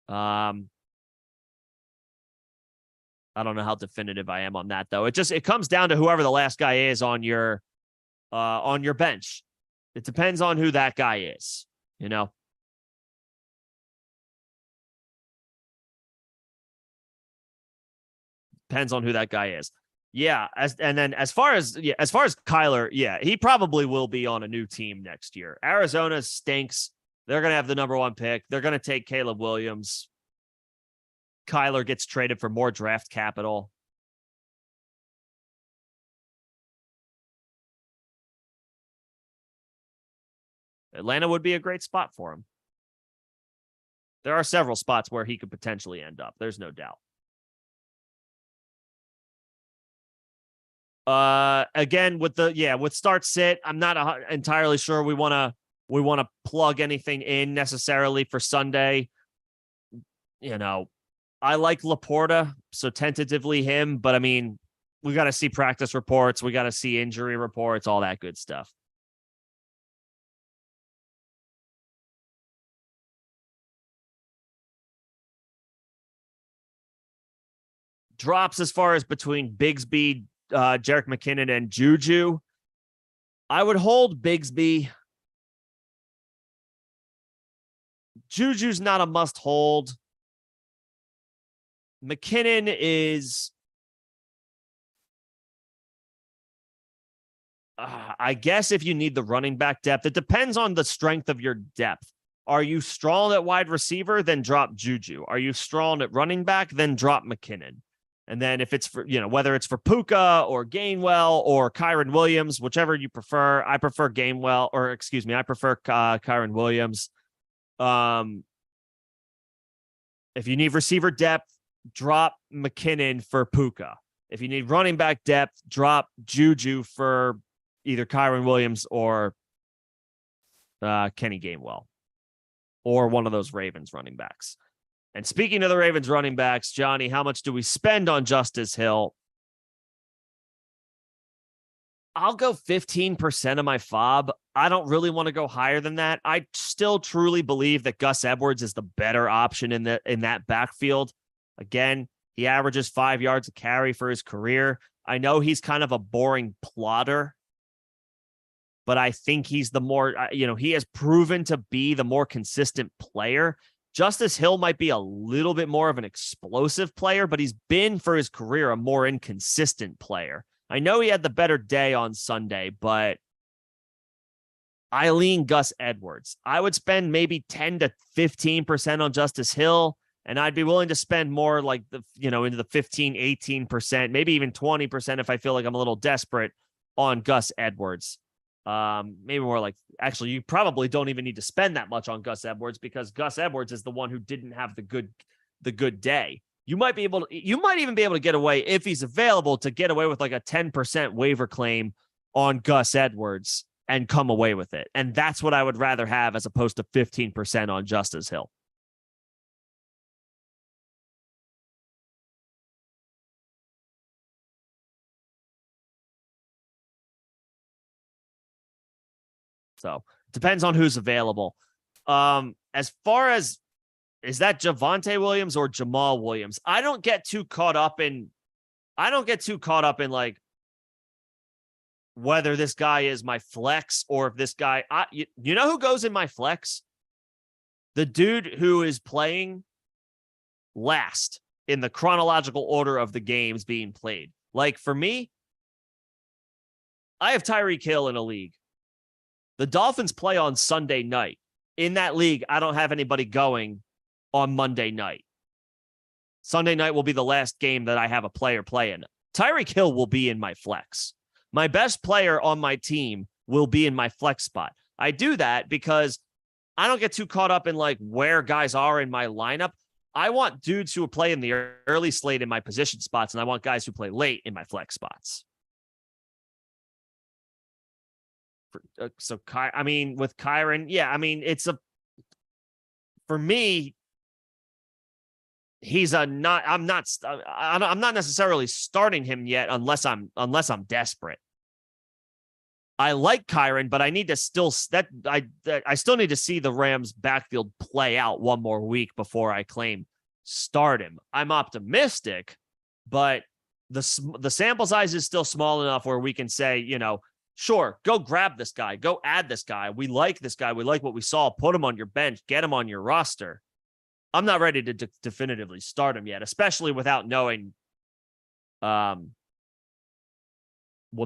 I don't know how definitive I am on that, though. It comes down to whoever the last guy is on your bench. It depends on who that guy is, you know. Depends on who that guy is. Yeah, as far as Kyler, yeah, he probably will be on a new team next year. Arizona stinks. They're going to have the number 1 pick. They're going to take Caleb Williams. Kyler gets traded for more draft capital. Atlanta would be a great spot for him. There are several spots where he could potentially end up. There's no doubt. Again, with start sit, I'm not entirely sure we want to plug anything in necessarily for Sunday. You know, I like Laporta, so tentatively him, but I mean, we got to see practice reports, we got to see injury reports, all that good stuff. Drops as far as between Bigsby, Jerick McKinnon, and Juju. I would hold Bigsby. Juju's not a must hold. McKinnon is, I guess, if you need the running back depth, it depends on the strength of your depth. Are you strong at wide receiver? Then drop Juju. Are you strong at running back? Then drop McKinnon. And then if it's for, whether it's for Puka or Gainwell or Kyren Williams, whichever you prefer, I prefer Gainwell, or excuse me, I prefer Kyren Williams. If you need receiver depth, drop McKinnon for Puka. If you need running back depth, drop Juju for either Kyren Williams or Kenny Gainwell, or one of those Ravens running backs. And speaking of the Ravens running backs, Johnny, how much do we spend on Justice Hill? I'll go 15% of my FOB. I don't really want to go higher than that. I still truly believe that Gus Edwards is the better option in that backfield. Again, he averages 5 yards a carry for his career. I know he's kind of a boring plotter, but I think he's the more, he has proven to be the more consistent player. Justice Hill might be a little bit more of an explosive player, but he's been for his career a more inconsistent player. I know he had the better day on Sunday, but I lean Gus Edwards. I would spend maybe 10 to 15% on Justice Hill, and I'd be willing to spend more like into the 15, 18%, maybe even 20% if I feel like I'm a little desperate on Gus Edwards. Maybe more like, actually, you probably don't even need to spend that much on Gus Edwards, because Gus Edwards is the one who didn't have the good day. You might even be able to get away, if he's available, to get away with like a 10% waiver claim on Gus Edwards and come away with it. And that's what I would rather have as opposed to 15% on Justice Hill. So depends on who's available. As far as, is that Javonte Williams or Jamal Williams? I don't get too caught up in like whether this guy is my flex or if this guy, you know who goes in my flex? The dude who is playing last in the chronological order of the games being played. Like for me, I have Tyreek Hill in a league. The Dolphins play on Sunday night. In that league, I don't have anybody going on Monday night. Sunday night will be the last game that I have a player playing. Tyreek Hill will be in my flex. My best player on my team will be in my flex spot. I do that because I don't get too caught up in like where guys are in my lineup. I want dudes who play in the early slate in my position spots, and I want guys who play late in my flex spots. So, I mean, with Kyren, yeah, I mean, for me, I'm not necessarily starting him yet unless I'm desperate. I like Kyren, but I need to I still need to see the Rams backfield play out one more week before I claim start him. I'm optimistic, but the sample size is still small enough where we can say, sure, go grab this guy, go add this guy. We like this guy. We like what we saw. Put him on your bench, get him on your roster. I'm not ready to definitively start him yet, especially without knowing what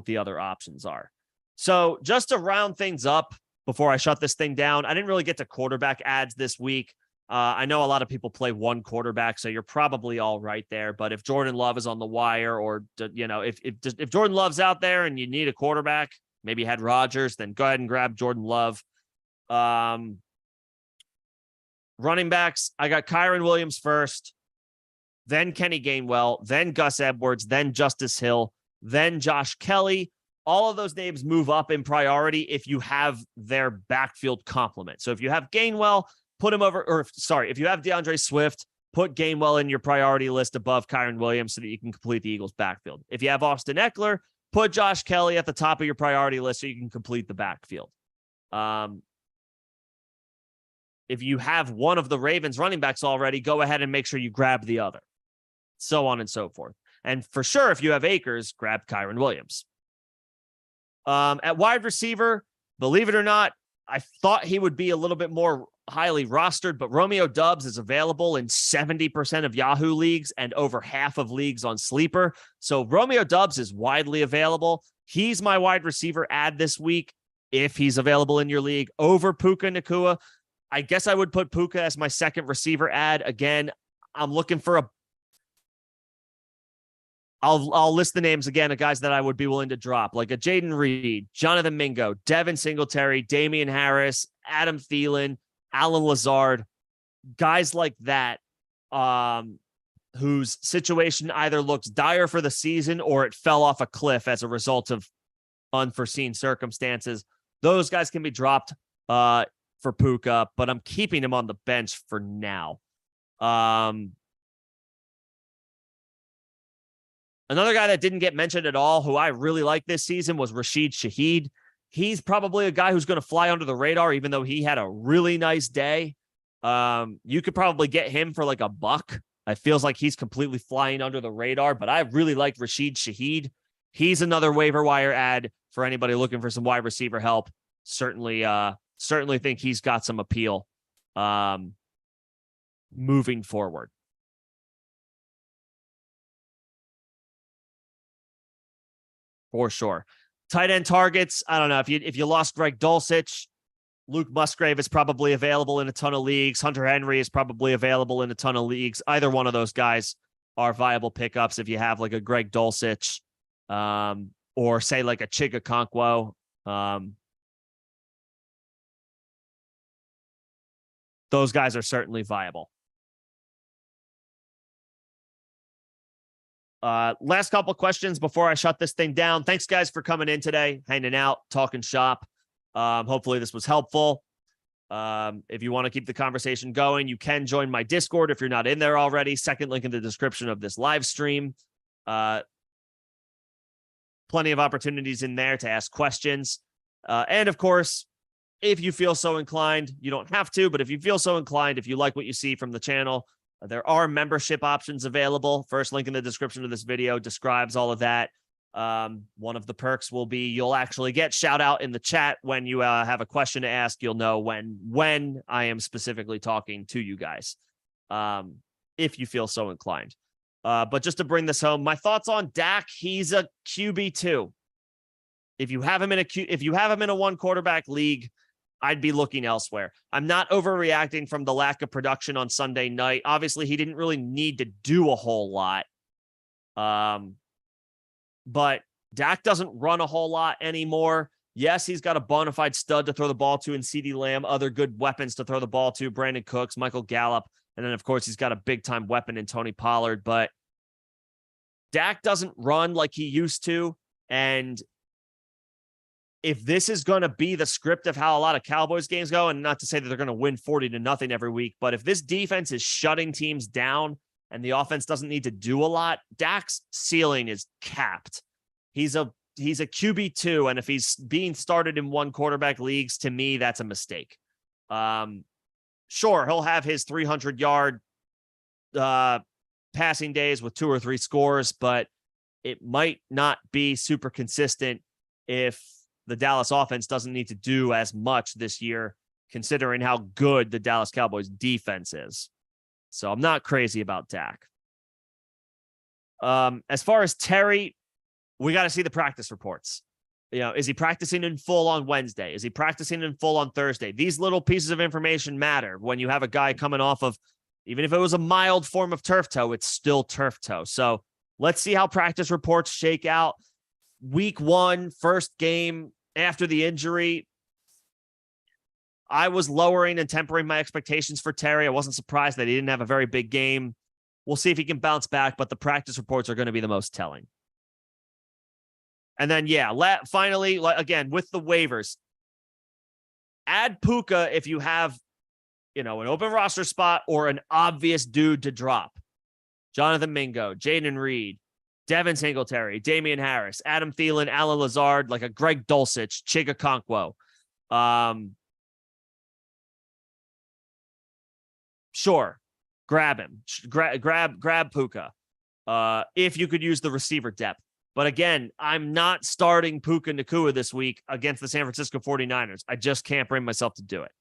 the other options are. So just to round things up before I shut this thing down, I didn't really get to quarterback ads this week. I know a lot of people play one quarterback, so you're probably all right there. But if Jordan Love is on the wire, or if Jordan Love's out there and you need a quarterback, maybe you had Rodgers, then go ahead and grab Jordan Love. Running backs, I got Kyren Williams first, then Kenny Gainwell, then Gus Edwards, then Justice Hill, then Josh Kelly. All of those names move up in priority if you have their backfield complement. So if you have Gainwell, put him over, if you have DeAndre Swift, put Gainwell in your priority list above Kyren Williams so that you can complete the Eagles backfield. If you have Austin Eckler, put Josh Kelly at the top of your priority list so you can complete the backfield. If you have one of the Ravens running backs already, go ahead and make sure you grab the other. So on and so forth. And for sure, if you have Akers, grab Kyren Williams. At wide receiver, believe it or not, I thought he would be a little bit more highly rostered, but Romeo Doubs is available in 70% of Yahoo leagues and over half of leagues on Sleeper. So Romeo Doubs is widely available. He's my wide receiver ad this week if he's available in your league over Puka Nacua. I guess I would put Puka as my second receiver ad. Again, I'm looking for I'll list the names again of guys that I would be willing to drop, like a Jaden Reed, Jonathan Mingo, Devin Singletary, Damian Harris, Adam Thielen, Alan Lazard, guys like that, whose situation either looks dire for the season or it fell off a cliff as a result of unforeseen circumstances. Those guys can be dropped for Puka, but I'm keeping him on the bench for now. Another guy that didn't get mentioned at all, who I really like this season, was Rashid Shaheed. He's probably a guy who's going to fly under the radar, even though he had a really nice day. You could probably get him for like $1. It feels like he's completely flying under the radar, but I really like Rashid Shaheed. He's another waiver wire ad for anybody looking for some wide receiver help. Certainly think he's got some appeal moving forward. For sure. Tight end targets. I don't know if you lost Greg Dulcich, Luke Musgrave is probably available in a ton of leagues. Hunter Henry is probably available in a ton of leagues. Either one of those guys are viable pickups if you have like a Greg Dulcich, or say like a Chig Okonkwo. Those guys are certainly viable. Last couple questions before I shut this thing down. Thanks, guys, for coming in today, hanging out, talking shop. Hopefully this was helpful. If you want to keep the conversation going, you can join my Discord if you're not in there already. Second link in the description of this live stream. Plenty of opportunities in there to ask questions. And of course, if you feel so inclined, you don't have to, but if you feel so inclined, if you like what you see from the channel, there are membership options available. First link in the description of this video describes all of that. One of the perks will be you'll actually get shout out in the chat when you have a question to ask. You'll know when I am specifically talking to you guys, if you feel so inclined. But just to bring this home, my thoughts on Dak. He's a QB2. If you have him in a one quarterback league, I'd be looking elsewhere. I'm not overreacting from the lack of production on Sunday night. Obviously, he didn't really need to do a whole lot. But Dak doesn't run a whole lot anymore. Yes, he's got a bona fide stud to throw the ball to in CeeDee Lamb, other good weapons to throw the ball to, Brandon Cooks, Michael Gallup, And then, of course, he's got a big-time weapon in Tony Pollard. But Dak doesn't run like he used to. And if this is going to be the script of how a lot of Cowboys games go, and not to say that they're going to win 40-0 every week, but if this defense is shutting teams down and the offense doesn't need to do a lot, Dak's ceiling is capped. He's a QB2, and if he's being started in one quarterback leagues, to me, that's a mistake. Sure, he'll have his 300-yard passing days with 2 or 3 scores, but it might not be super consistent if the Dallas offense doesn't need to do as much this year, considering how good the Dallas Cowboys defense is. So I'm not crazy about Dak. As far as Terry, we got to see the practice reports. Is he practicing in full on Wednesday? Is he practicing in full on Thursday? These little pieces of information matter when you have a guy coming off of, even if it was a mild form of turf toe, it's still turf toe. So let's see how practice reports shake out. Week 1, first game after the injury, I was lowering and tempering my expectations for Terry. I wasn't surprised that he didn't have a very big game. We'll see if he can bounce back, but the practice reports are going to be the most telling. And then, finally, again, with the waivers, add Puka if you have, an open roster spot or an obvious dude to drop. Jonathan Mingo, Jaden Reed, Devin Singletary, Damian Harris, Adam Thielen, Alan Lazard, like a Greg Dulcich, Chig Okonkwo. Sure, grab him. Grab Puka. If you could use the receiver depth. But again, I'm not starting Puka Nacua this week against the San Francisco 49ers. I just can't bring myself to do it.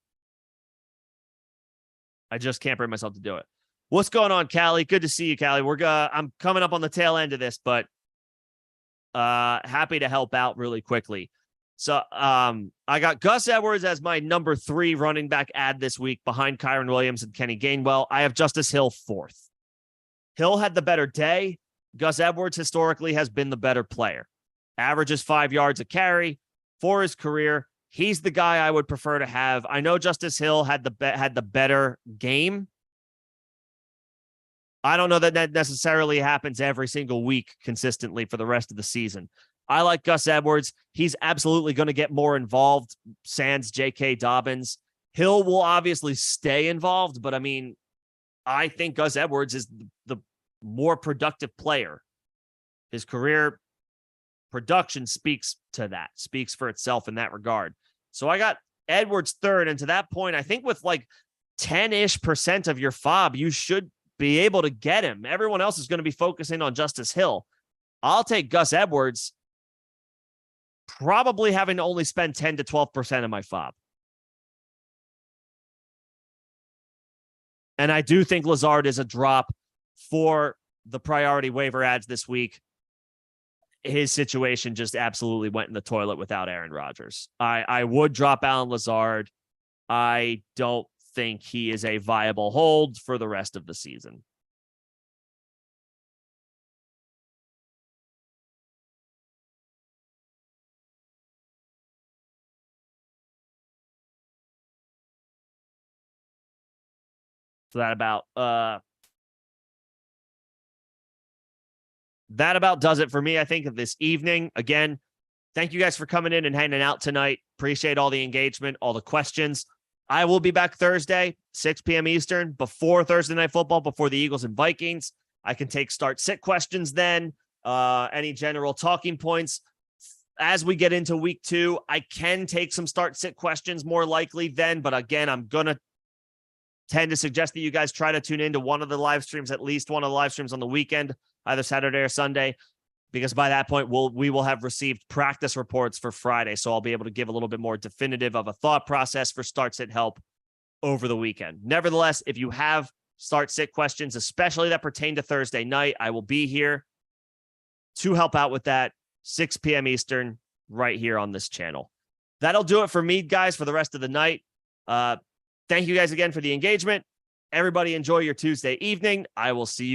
What's going on, Callie? Good to see you, Callie. I'm coming up on the tail end of this, but happy to help out really quickly. So I got Gus Edwards as my number 3 running back add this week behind Kyron Williams and Kenny Gainwell. I have Justice Hill 4th. Hill had the better day. Gus Edwards historically has been the better player. Averages 5 yards a carry for his career. He's the guy I would prefer to have. I know Justice Hill had the better game. I don't know that necessarily happens every single week consistently for the rest of the season. I like Gus Edwards. He's absolutely going to get more involved, sans J.K. Dobbins. Hill will obviously stay involved, but I think Gus Edwards is the more productive player. His career production speaks for itself in that regard. So I got Edwards 3rd. And to that point, I think with like 10-ish% of your FOB, you should be able to get him. Everyone else is going to be focusing on Justice Hill. I'll take Gus Edwards, probably having to only spend 10 to 12% of my FOB. And I do think Lazard is a drop for the priority waiver ads this week. His situation just absolutely went in the toilet without Aaron Rodgers. I would drop Alan Lazard. I don't think he is a viable hold for the rest of the season. So that about does it for me, I think, of this evening. Again, thank you guys for coming in and hanging out tonight. Appreciate all the engagement, all the questions. I will be back Thursday, 6 p.m. Eastern, before Thursday Night Football, before the Eagles and Vikings. I can take start-sit questions then, any general talking points. As we get into week 2, I can take some start-sit questions more likely then, but again, I'm going to tend to suggest that you guys try to tune into one of the live streams, at least one of the live streams on the weekend, either Saturday or Sunday, because by that point, we will have received practice reports for Friday. So I'll be able to give a little bit more definitive of a thought process for start-sit help over the weekend. Nevertheless, if you have start-sit questions, especially that pertain to Thursday night, I will be here to help out with that, 6 p.m. Eastern, right here on this channel. That'll do it for me, guys, for the rest of the night. Thank you guys again for the engagement. Everybody enjoy your Tuesday evening. I will see you